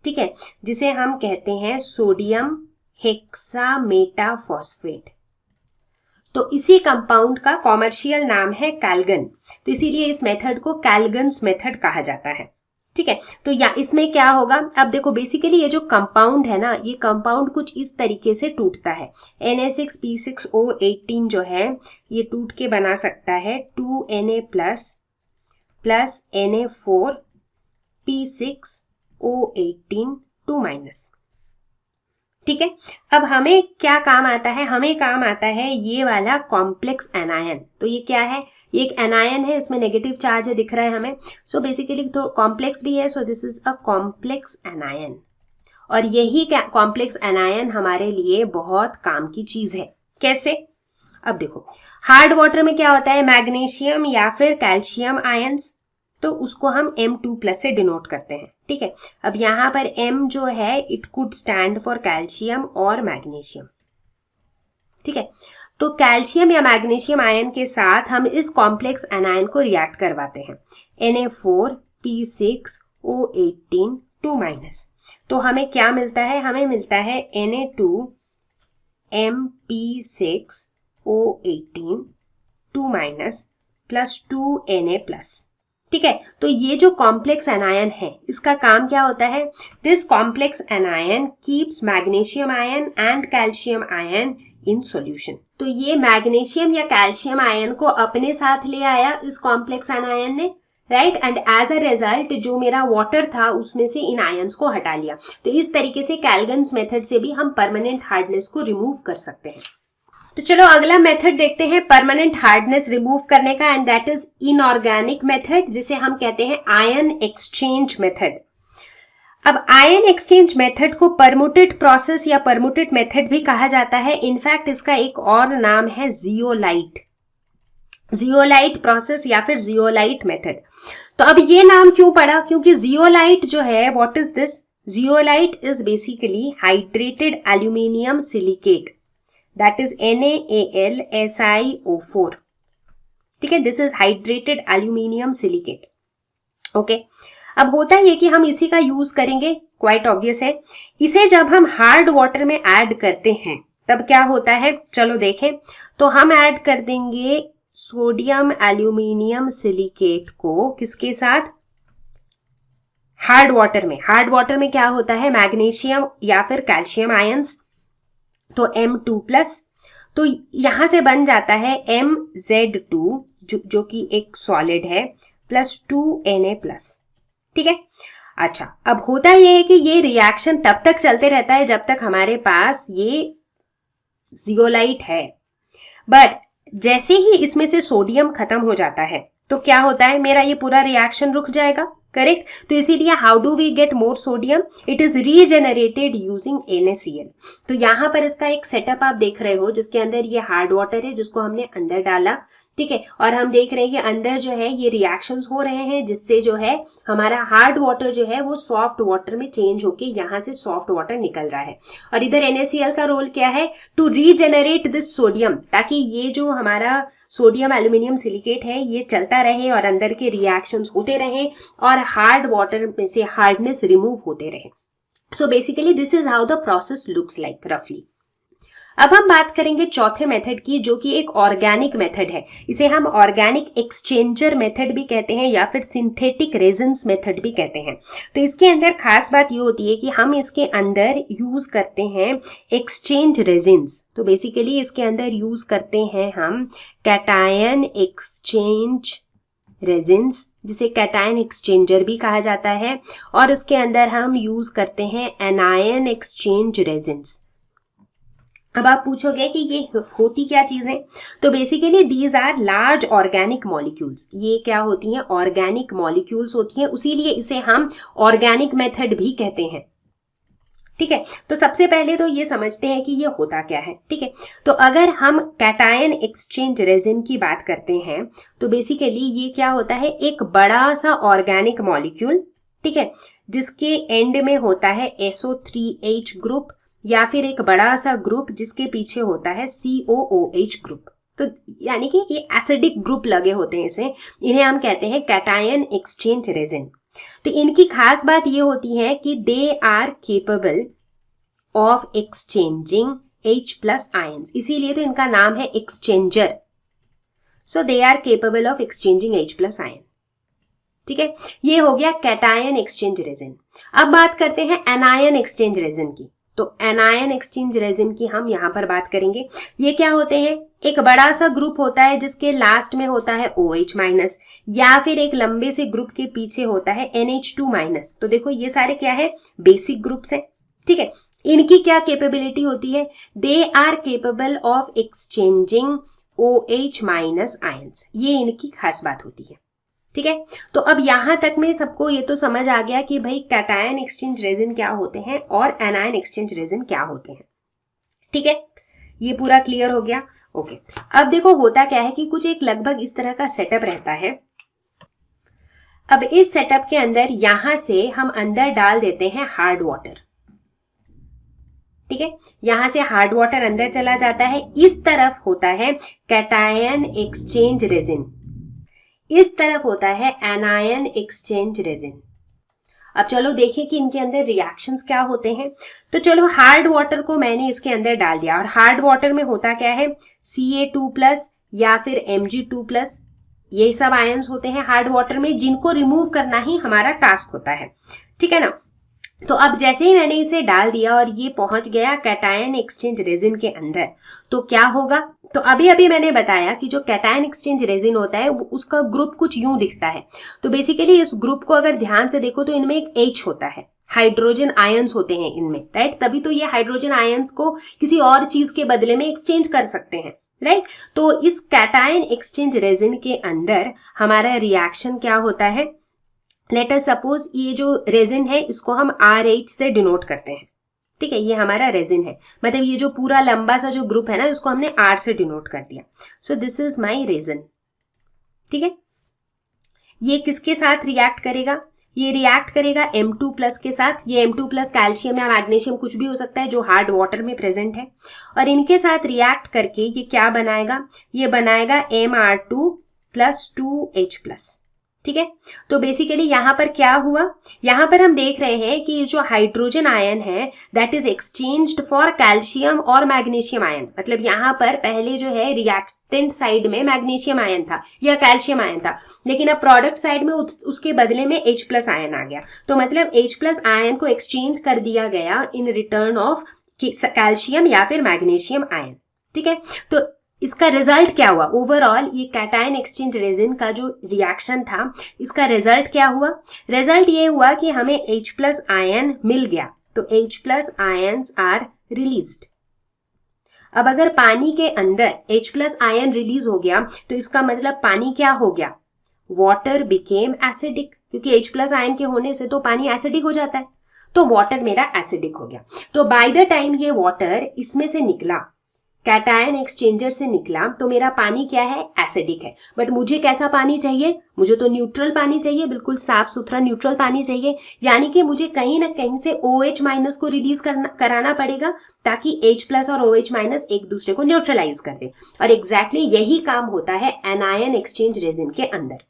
Speaker 1: ठीक है, जिसे हम कहते हैं सोडियम हेक्सामेटाफॉस्फेट। तो इसी कंपाउंड का कॉमर्शियल नाम है कैलगन। तो इसीलिए इस मेथड को कैलगन्स मेथड कहा जाता है, ठीक है। तो या इसमें क्या होगा? अब देखो बेसिकली ये जो कंपाउंड है ना, ये कंपाउंड कुछ इस तरीके से टूटता है। Na6P6O18 जो है ये टूट के बना सकता है 2Na प्लस Na4P6O18 2-, ठीक है। अब हमें क्या काम आता है? हमें काम आता है ये वाला कॉम्प्लेक्स एनायन। तो ये क्या है? ये एक एनायन है, इसमें नेगेटिव चार्ज है, दिख रहा है हमें। सो बेसिकली तो कॉम्प्लेक्स भी है, so this is a complex anion. और यही कॉम्प्लेक्स एनायन हमारे लिए बहुत काम की चीज है। कैसे? अब देखो हार्ड वाटर में क्या होता है? मैग्नीशियम या फिर कैल्शियम आयंस, तो उसको हम M2+ से डिनोट करते हैं, ठीक है। अब यहाँ पर M जो है it could stand for calcium और मैग्नीशियम, ठीक है। तो कैल्शियम या मैग्नीशियम आयन के साथ हम इस कॉम्प्लेक्स एनायन को रिएक्ट करवाते हैं, Na4P6O18 2-। तो हमें क्या मिलता है? हमें मिलता है Na2MP6O18 2- प्लस 2Na+, ठीक है। तो ये जो कॉम्प्लेक्स एनायन है इसका काम क्या होता है? This complex anion keeps magnesium ion and calcium ion in solution. तो ये मैग्नीशियम या कैल्शियम आयन को अपने साथ ले आया इस कॉम्प्लेक्स एनायन ने, right, and as a result जो मेरा वाटर था उसमें से इन आयंस को हटा लिया। तो इस तरीके से कैलगन्स मेथड से भी हम परमानेंट हार्डनेस को रिमूव कर सकते हैं। तो चलो अगला मेथड देखते हैं परमानेंट हार्डनेस रिमूव करने का, and that is inorganic method, जिसे हम कहते हैं आयन एक्सचेंज मेथड। अब आयन एक्सचेंज मेथड को परमुटेट प्रोसेस या परमुटेट मेथड भी कहा जाता है। इनफैक्ट इसका एक और नाम है जियोलाइट प्रोसेस या फिर जियोलाइट मेथड। तो अब ये नाम क्यों पड़ा? क्योंकि जियोलाइट जो है, what is this? Zeolite is basically hydrated aluminium silicate, that is NaAlSiO4, ठीक है, this is hydrated aluminium silicate. Okay, अब होता ये कि हम इसी का यूज करेंगे, क्वाइट ऑब्वियस है। इसे जब हम हार्ड वाटर में ऐड करते हैं तब क्या होता है, चलो देखें। तो हम ऐड कर देंगे सोडियम एल्यूमिनियम सिलिकेट को किसके साथ, हार्ड वाटर में। हार्ड वाटर में क्या होता है, मैग्नीशियम या फिर कैल्शियम आयंस, तो M2+, तो यहां से बन जाता है MZ2 जो कि एक सॉलिड है, प्लस 2Na+। ठीक है, अच्छा, अब होता यह है कि ये रिएक्शन तब तक चलते रहता है जब तक हमारे पास ये जियोलाइट है, बट जैसे ही इसमें से सोडियम खत्म हो जाता है तो क्या होता है, मेरा ये पूरा रिएक्शन रुक जाएगा, करेक्ट। तो इसीलिए how do we get more sodium, it is regenerated using NaCl। तो यहां पर इसका एक सेटअप आप देख रहे हो जिसके अंदर ये हार्ड वाटर है जिसको हमने अंदर डाला, ठीक है, और हम देख रहे हैं कि अंदर जो है ये रिएक्शंस हो रहे हैं जिससे जो है हमारा हार्ड वाटर जो है वो सॉफ्ट वाटर में चेंज होके यहां से सॉफ्ट वाटर निकल रहा है। और इधर NaCl का रोल क्या है, टू रीजेनरेट दिस सोडियम, ताकि ये जो हमारा सोडियम एल्यूमिनियम सिलिकेट है ये चलता रहे और अंदर के रिएक्शंस होते रहे और हार्ड वाटर में से हार्डनेस रिमूव होते रहे। So basically this is how the process looks like रफली। अब हम बात करेंगे चौथे मेथड की, जो कि एक ऑर्गेनिक मेथड है। इसे हम ऑर्गेनिक एक्सचेंजर मेथड भी कहते हैं या फिर सिंथेटिक रेजिन्स मेथड भी कहते हैं। तो इसके अंदर खास बात ये होती है कि हम इसके अंदर यूज करते हैं एक्सचेंज रेजिन्स। तो बेसिकली इसके अंदर यूज करते हैं हम कैटायन एक्सचेंज रेजिन्स, जिसे कैटायन एक्सचेंजर भी कहा जाता है, और इसके अंदर हम यूज करते हैं एनायन एक्सचेंज रेजिन्स। अब आप पूछोगे कि ये होती क्या चीजें, तो basically these are large organic molecules. ये क्या होती हैं, ऑर्गेनिक मॉलिक्यूल्स होती हैं, उसीलिए इसे हम ऑर्गेनिक मेथड भी कहते हैं। ठीक है, तो सबसे पहले तो ये समझते हैं कि ये होता क्या है। ठीक है, तो अगर हम कैटायन एक्सचेंज रेजिन की बात करते हैं तो बेसिकली ये क्या होता है, एक बड़ा सा ऑर्गेनिक मॉलिक्यूल, ठीक है, जिसके एंड में होता है SO3H ग्रुप या फिर एक बड़ा सा ग्रुप जिसके पीछे होता है COOH ग्रुप। तो यानी कि ये एसिडिक ग्रुप लगे होते हैं इसे, इन्हें हम कहते हैं कैटायन एक्सचेंज रेजिन। तो इनकी खास बात ये होती है कि they are capable of exchanging H+ ions, इसीलिए तो इनका नाम है exchanger. So they are capable of exchanging H+ ion. ठीक है, ये हो गया कैटायन एक्सचेंज रेजिन। अब बात करते हैं एनायन एक्सचेंज रेजिन की। तो एनायन एक्सचेंज रेजिन की हम यहां पर बात करेंगे। ये क्या होते हैं, एक बड़ा सा ग्रुप होता है जिसके लास्ट में होता है OH- या फिर एक लंबे से ग्रुप के पीछे होता है NH2-। तो देखो ये सारे क्या है, बेसिक ग्रुप्स हैं। ठीक है, इनकी क्या कैपेबिलिटी होती है, they are capable of exchanging OH- ions. ये इनकी खास बात होती है। ठीक है, तो अब यहां तक में सबको ये तो समझ आ गया कि भाई कैटायन एक्सचेंज रेजिन क्या होते हैं और एनायन एक्सचेंज रेजिन क्या होते हैं। ठीक है, ये पूरा क्लियर हो गया। ओके, अब देखो होता क्या है कि कुछ एक लगभग इस तरह का सेटअप रहता है। अब इस सेटअप के अंदर यहां से हम अंदर डाल देते हैं हार्ड वाटर। ठीक है, यहां से हार्ड वाटर अंदर चला जाता है। इस तरफ होता है कैटायन एक्सचेंज रेजिन, इस तरफ होता है एनायन एक्सचेंज रेजिन। अब चलो देखें कि इनके अंदर रिएक्शंस क्या होते हैं। तो चलो हार्ड वाटर को मैंने इसके अंदर डाल दिया, और हार्ड वाटर में होता क्या है, Ca2+ या फिर Mg2+, ये सब आयंस होते हैं हार्ड वाटर में, जिनको रिमूव करना ही हमारा टास्क होता है। ठीक है ना। तो अब जैसे ही मैंने इसे डाल दिया और ये पहुंच गया कैटायन एक्सचेंज रेजिन के अंदर, तो क्या होगा, तो अभी अभी मैंने बताया कि जो कैटायन एक्सचेंज रेजिन होता है उसका ग्रुप कुछ यूं दिखता है। तो बेसिकली इस ग्रुप को अगर ध्यान से देखो तो इनमें एक H होता है, हाइड्रोजन आयंस होते हैं इनमें, राइट। तभी तो ये हाइड्रोजन आयंस को किसी और चीज के बदले में एक्सचेंज कर सकते हैं, राइट। तो इस कैटायन एक्सचेंज रेजिन के अंदर हमारा रिएक्शन क्या होता है, लेट अस सपोज ये जो रेजिन है इसको हम RH से डिनोट करते हैं। ठीक है, ये हमारा रेजिन है, मतलब ये जो पूरा लंबा सा जो ग्रुप है ना इसको हमने R से डिनोट कर दिया। So this is my resin. ठीक है, ये किसके साथ रिएक्ट करेगा, ये रिएक्ट करेगा M2+ के साथ। ये M2+ कैल्शियम या मैग्नीशियम कुछ भी हो सकता है जो हार्ड वाटर में प्रेजेंट है, और इनके साथ रिएक्ट करके ये क्या बनाएगा, ये बनाएगा MR2 प्लस 2H+। ठीक है, तो बेसिकली यहाँ पर क्या हुआ, यहाँ पर हम देख रहे हैं कि जो हाइड्रोजन आयन है that is exchanged for calcium और मैग्नीशियम आयन। मतलब यहाँ पर पहले जो है रिएक्टेंट साइड में मैग्नीशियम आयन था या कैल्शियम आयन था, लेकिन अब प्रोडक्ट साइड में उसके बदले में H+ आयन आ गया। तो मतलब H+ आयन को एक्सचेंज कर दिया गया इन रिटर्न ऑफ कैल्शियम या फिर मैग्नीशियम आयन। ठीक है, तो इसका रिजल्ट क्या हुआ, ओवरऑल ये कैटायन एक्सचेंज रेजिन का जो रिएक्शन था इसका रिजल्ट क्या हुआ, रिजल्ट ये हुआ कि हमें H+ आयन मिल गया। तो H+ आयन्स आर रिलीज्ड। अब अगर पानी के अंदर H+ आयन रिलीज हो गया तो इसका मतलब पानी क्या हो गया, वाटर बिकेम एसिडिक, क्योंकि H+ आयन के होने से तो पानी एसिडिक हो जाता है, तो वाटर मेरा एसिडिक हो गया। तो बाय द टाइम ये वाटर इसमें से निकला, कैटायन एक्सचेंजर से निकला, तो मेरा पानी क्या है, एसिडिक है। बट मुझे कैसा पानी चाहिए, मुझे तो न्यूट्रल पानी चाहिए, बिल्कुल साफ सुथरा न्यूट्रल पानी चाहिए। यानी कि मुझे कहीं ना कहीं से OH- को रिलीज कराना पड़ेगा ताकि H+ और OH- एक दूसरे को न्यूट्रलाइज कर दे। और एग्जैक्टली यही काम होता है एनायन एक्सचेंज रेजिन के अंदर।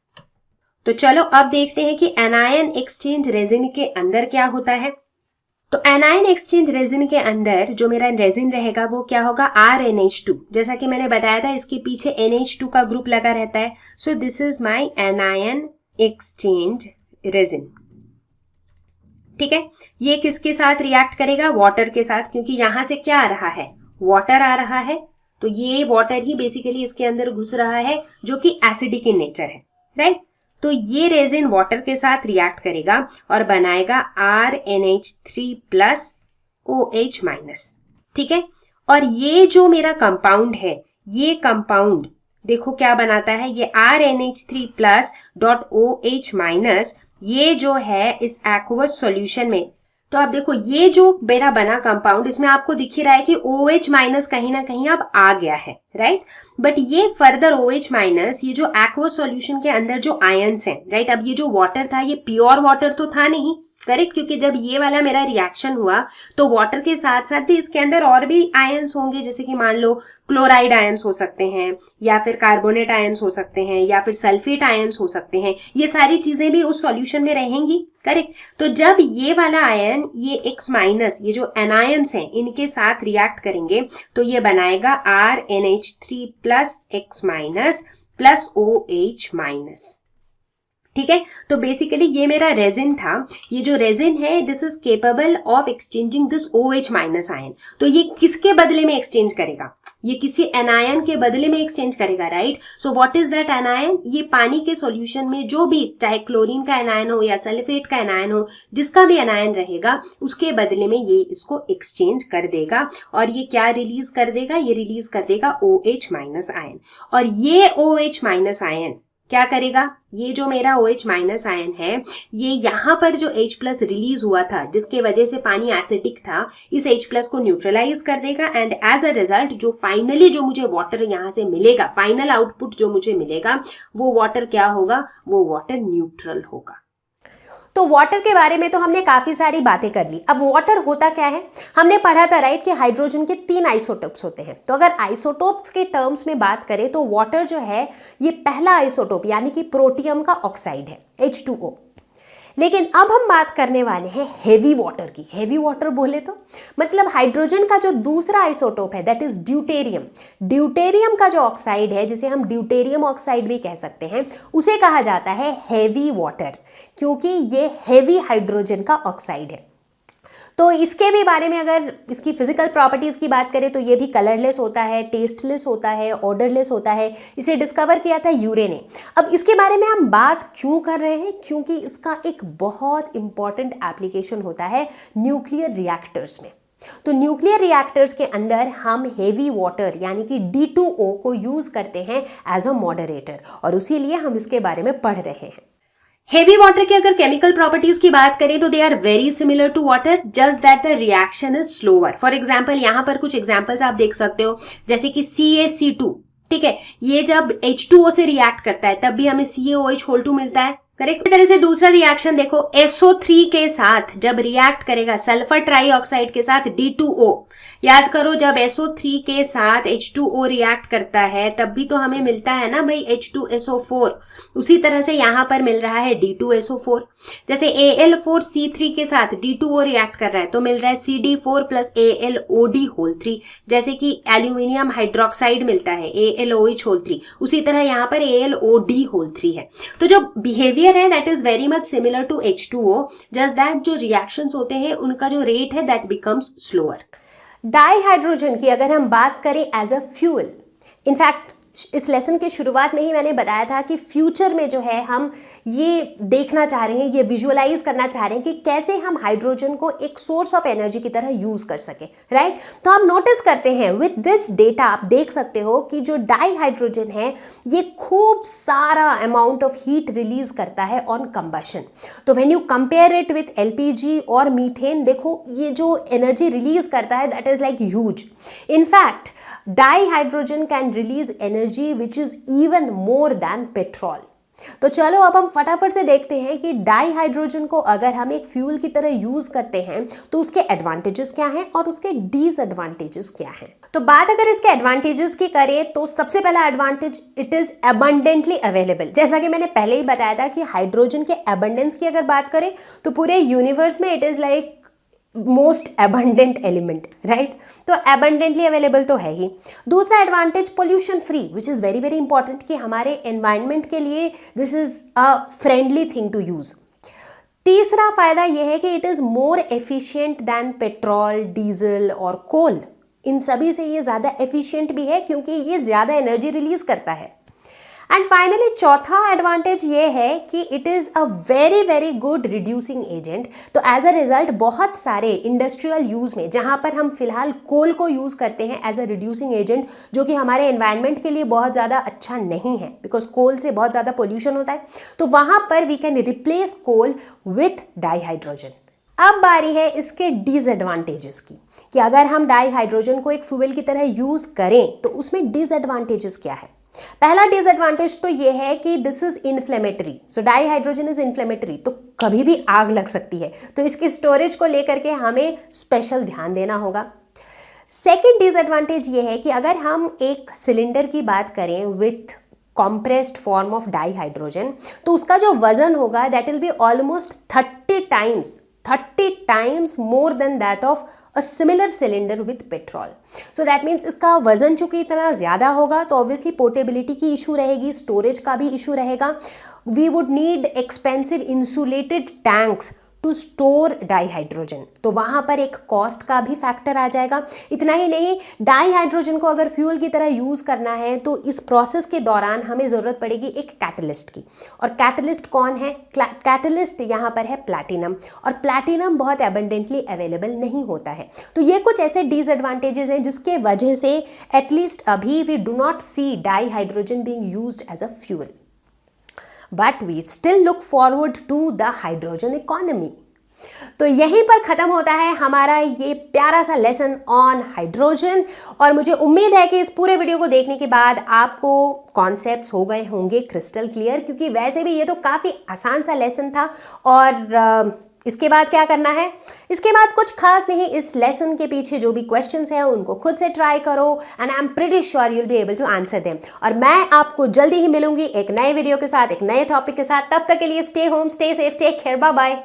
Speaker 1: तो चलो अब देखते हैं कि एनायन एक्सचेंज रेजिन के अंदर क्या होता है। तो एनायन एक्सचेंज रेजिन के अंदर जो मेरा रेजिन रहेगा वो क्या होगा, RNH2। जैसा कि मैंने बताया था इसके पीछे NH2 का ग्रुप लगा रहता है। So this is my anion exchange resin. ठीक है, ये किसके साथ रिएक्ट करेगा, वाटर के साथ, क्योंकि यहां से क्या आ रहा है, वाटर आ रहा है। तो ये वाटर ही बेसिकली इसके अंदर घुस रहा है जो कि एसिडिक इन नेचर है, राइट। तो ये रेजिन वाटर के साथ रिएक्ट करेगा और बनाएगा RNH3+ OH-। ठीक है, और ये जो मेरा कंपाउंड है, ये कंपाउंड देखो क्या बनाता है, ये RNH3+ OH-, ये जो है इस एक्वस सॉल्यूशन में, तो आप देखो ये जो मेरा बना कंपाउंड, इसमें आपको दिख ही रहा है कि OH- कहीं ना कहीं अब आ गया है, राइट। बट ये फर्दर OH- ये जो एक्वस सॉल्यूशन के अंदर जो आयंस हैं, राइट। अब ये जो वाटर था ये प्योर वाटर तो था नहीं, करेक्ट, क्योंकि जब ये वाला मेरा रिएक्शन हुआ तो वाटर के साथ साथ भी इसके अंदर और भी आयंस होंगे, जैसे कि मान लो क्लोराइड आयंस हो सकते हैं, या फिर कार्बोनेट आयंस हो सकते हैं, या फिर सल्फेट आयंस हो सकते हैं। ये सारी चीजें भी उस सॉल्यूशन में रहेंगी, करेक्ट। तो जब ये वाला आयन ये X-, ये जो एनायंस हैं इनके साथ रिएक्ट करेंगे तो ये बनाएगा RNH3+ X- OH-। ठीक है, तो बेसिकली ये मेरा रेजिन था। ये जो रेजिन है this is capable of exchanging this OH- ion. तो ये किसके बदले में एक्सचेंज करेगा, ये किसी एनायन के बदले में एक्सचेंज करेगा, right. So what is that anion, ये पानी के सॉल्यूशन में जो भी, चाहे क्लोरीन का एनायन हो या सल्फेट का एनायन हो, जिसका भी एनायन रहेगा उसके बदले में ये इसको एक्सचेंज कर देगा। और ये क्या रिलीज कर देगा, ये रिलीज कर देगा OH- आयन। और ये OH- आयन क्या करेगा, ये जो मेरा OH- आयन है, ये यहाँ पर जो H+ रिलीज हुआ था जिसके वजह से पानी एसिडिक था, इस H+ को न्यूट्रलाइज कर देगा। एंड एज अ रिजल्ट जो फाइनली जो मुझे वाटर यहाँ से मिलेगा, फाइनल आउटपुट जो मुझे मिलेगा, वो वाटर क्या होगा, वो वाटर न्यूट्रल होगा। तो वाटर के बारे में तो हमने काफी सारी बातें कर ली। अब वाटर होता क्या है, हमने पढ़ा था, राइट, कि हाइड्रोजन के 3 आइसोटोप्स होते हैं। तो अगर आइसोटोप्स के टर्म्स में बात करें तो वाटर जो है ये पहला आइसोटोप यानी कि प्रोटियम का ऑक्साइड है, H2O। लेकिन अब हम बात करने वाले हैं हेवी वाटर की। हेवी वाटर बोले तो मतलब हाइड्रोजन का जो दूसरा आइसोटोप है दैट इज ड्यूटेरियम। ड्यूटेरियम का जो ऑक्साइड है, जिसे हम ड्यूटेरियम ऑक्साइड भी कह सकते हैं, उसे कहा जाता है हेवी वाटर, क्योंकि ये हेवी हाइड्रोजन का ऑक्साइड है। तो इसके भी बारे में अगर इसकी फिजिकल प्रॉपर्टीज की बात करें तो ये भी कलरलेस होता है, टेस्टलेस होता है, ऑर्डरलेस होता है। इसे डिस्कवर किया था यूरे ने। अब इसके बारे में हम बात क्यों कर रहे हैं, क्योंकि इसका एक बहुत इंपॉर्टेंट एप्लीकेशन होता है न्यूक्लियर रिएक्टर्स में। तो न्यूक्लियर रिएक्टर्स के अंदर हम हेवी वाटर यानी कि D2O को यूज करते हैं एज अ मॉडरेटर, और उसीलिए हम इसके बारे में पढ़ रहे हैं। हेवी वाटर की अगर केमिकल प्रॉपर्टीज की बात करें तो they are very similar to water, just that the reaction is slower. For example यहाँ पर कुछ एग्जाम्पल्स आप देख सकते हो, जैसे कि CaC2, ठीक है, ये जब H2O से रिएक्ट करता है तब भी हमें CaOH2 मिलता है, करेक्ट। इस तरह से दूसरा रिएक्शन देखो, SO3 के साथ जब रिएक्ट करेगा सल्फर ट्राईऑक्साइड के साथ D2O, याद करो जब SO3 के साथ H2O रिएक्ट करता है तब भी तो हमें मिलता है ना भाई H2SO4। उसी तरह से यहाँ पर मिल रहा है D2SO4। जैसे Al4C3 के साथ D2O रिएक्ट कर रहा है तो मिल रहा है CD4 प्लस AlOD3। जैसे कि एल्यूमिनियम हाइड्रोक्साइड मिलता है AlOH3, उसी तरह यहाँ पर AlOD3 है। तो जो बिहेवियर है that is very much similar to H2O, just that जो रिएक्शंस होते हैं उनका जो रेट है दैट बिकम्स स्लोअर। डाईहाइड्रोजन की अगर हम बात करें एज अ फ्यूल, इनफैक्ट इस लेसन की शुरुआत में ही मैंने बताया था कि फ्यूचर में जो है हम ये देखना चाह रहे हैं, ये विजुअलाइज करना चाह रहे हैं कि कैसे हम हाइड्रोजन को एक सोर्स ऑफ एनर्जी की तरह यूज कर सके, राइट। तो हम नोटिस करते हैं विद दिस डेटा, आप देख सकते हो कि जो डाईहाइड्रोजन है ये खूब सारा अमाउंट ऑफ हीट रिलीज करता है ऑन कंबशन। तो when you compare it with LPG और मीथेन, देखो ये जो एनर्जी रिलीज करता है that is like huge. In fact dihydrogen can release energy which is even more than petrol. तो चलो अब हम फटाफट से देखते हैं कि डाईहाइड्रोजन को अगर हम एक फ्यूल की तरह यूज करते हैं तो उसके एडवांटेजेस क्या हैं और उसके डिसएडवांटेजेस क्या हैं। तो बात अगर इसके एडवांटेजेस की करें तो सबसे पहला advantage, it is abundantly available. जैसा कि मैंने पहले ही बताया था कि हाइड्रोजन के अबंडेंस की अगर बात करें तो पूरे यूनिवर्स में it is like most abundant element, right. तो एबंडेंटली अवेलेबल तो है ही। दूसरा advantage, pollution free, which is very very important कि हमारे एनवायरनमेंट के लिए this is a friendly thing to use. तीसरा फायदा यह है कि it is more efficient than petrol, diesel और कोल। इन सभी से ये ज़्यादा एफिशिएंट भी है क्योंकि ये ज़्यादा एनर्जी रिलीज करता है। एंड फाइनली चौथा एडवांटेज ये है कि it is a very very good reducing agent. तो एज अ रिजल्ट बहुत सारे इंडस्ट्रियल यूज़ में, जहाँ पर हम फिलहाल कोल को यूज़ करते हैं एज अ रिड्यूसिंग एजेंट, जो कि हमारे एनवायरनमेंट के लिए बहुत ज़्यादा अच्छा नहीं है बिकॉज कोल से बहुत ज़्यादा पोल्यूशन होता है, तो वहाँ पर we can replace coal with dihydrogen. अब बारी है इसके डिसएडवांटेजेस की कि अगर हम डाईहाइड्रोजन को एक फ्यूल की तरह यूज़ करें तो उसमें डिसएडवांटेजेस क्या है। पहला डिसएडवांटेज तो ये है कि this is inflammatory. So dihydrogen is inflammatory, तो कभी भी आग लग सकती है, तो इसकी स्टोरेज को लेकर के हमें स्पेशल ध्यान देना होगा। सेकेंड डिसएडवांटेज ये है कि अगर हम एक सिलेंडर की बात करें with compressed form of dihydrogen, तो उसका जो वजन होगा that will be almost 30 times more than that of a similar cylinder with petrol. So that means इसका वजन चूंकि इतना ज़्यादा होगा तो ऑब्वियसली पोर्टेबिलिटी की इशू रहेगी, स्टोरेज का भी इशू रहेगा। We would need expensive insulated tanks to store dihydrogen, तो वहाँ पर एक कॉस्ट का भी फैक्टर आ जाएगा। इतना ही नहीं, डाईहाइड्रोजन को अगर फ्यूल की तरह यूज़ करना है तो इस प्रोसेस के दौरान हमें ज़रूरत पड़ेगी एक कैटलिस्ट की। और कैटलिस्ट कौन है? कैटलिस्ट यहाँ पर है प्लैटिनम, और प्लैटिनम बहुत एबंडेंटली अवेलेबल नहीं होता है। तो ये कुछ ऐसे डिसएडवांटेजेस हैं जिसके वजह से एटलीस्ट अभी we do not see dihydrogen being used as a fuel, but we still look forward to the hydrogen economy. तो यहीं पर ख़त्म होता है हमारा ये प्यारा सा लेसन ऑन हाइड्रोजन, और मुझे उम्मीद है कि इस पूरे वीडियो को देखने के बाद आपको कॉन्सेप्ट्स हो गए होंगे क्रिस्टल क्लियर, क्योंकि वैसे भी ये तो काफ़ी आसान सा लेसन था। और इसके बाद क्या करना है? इसके बाद कुछ खास नहीं, इस लेसन के पीछे जो भी क्वेश्चंस हैं उनको खुद से ट्राई करो and I am pretty sure you will be able to answer them. और मैं आपको जल्दी ही मिलूंगी एक नए वीडियो के साथ, एक नए टॉपिक के साथ। तब तक के लिए stay home, stay safe, take care, bye bye.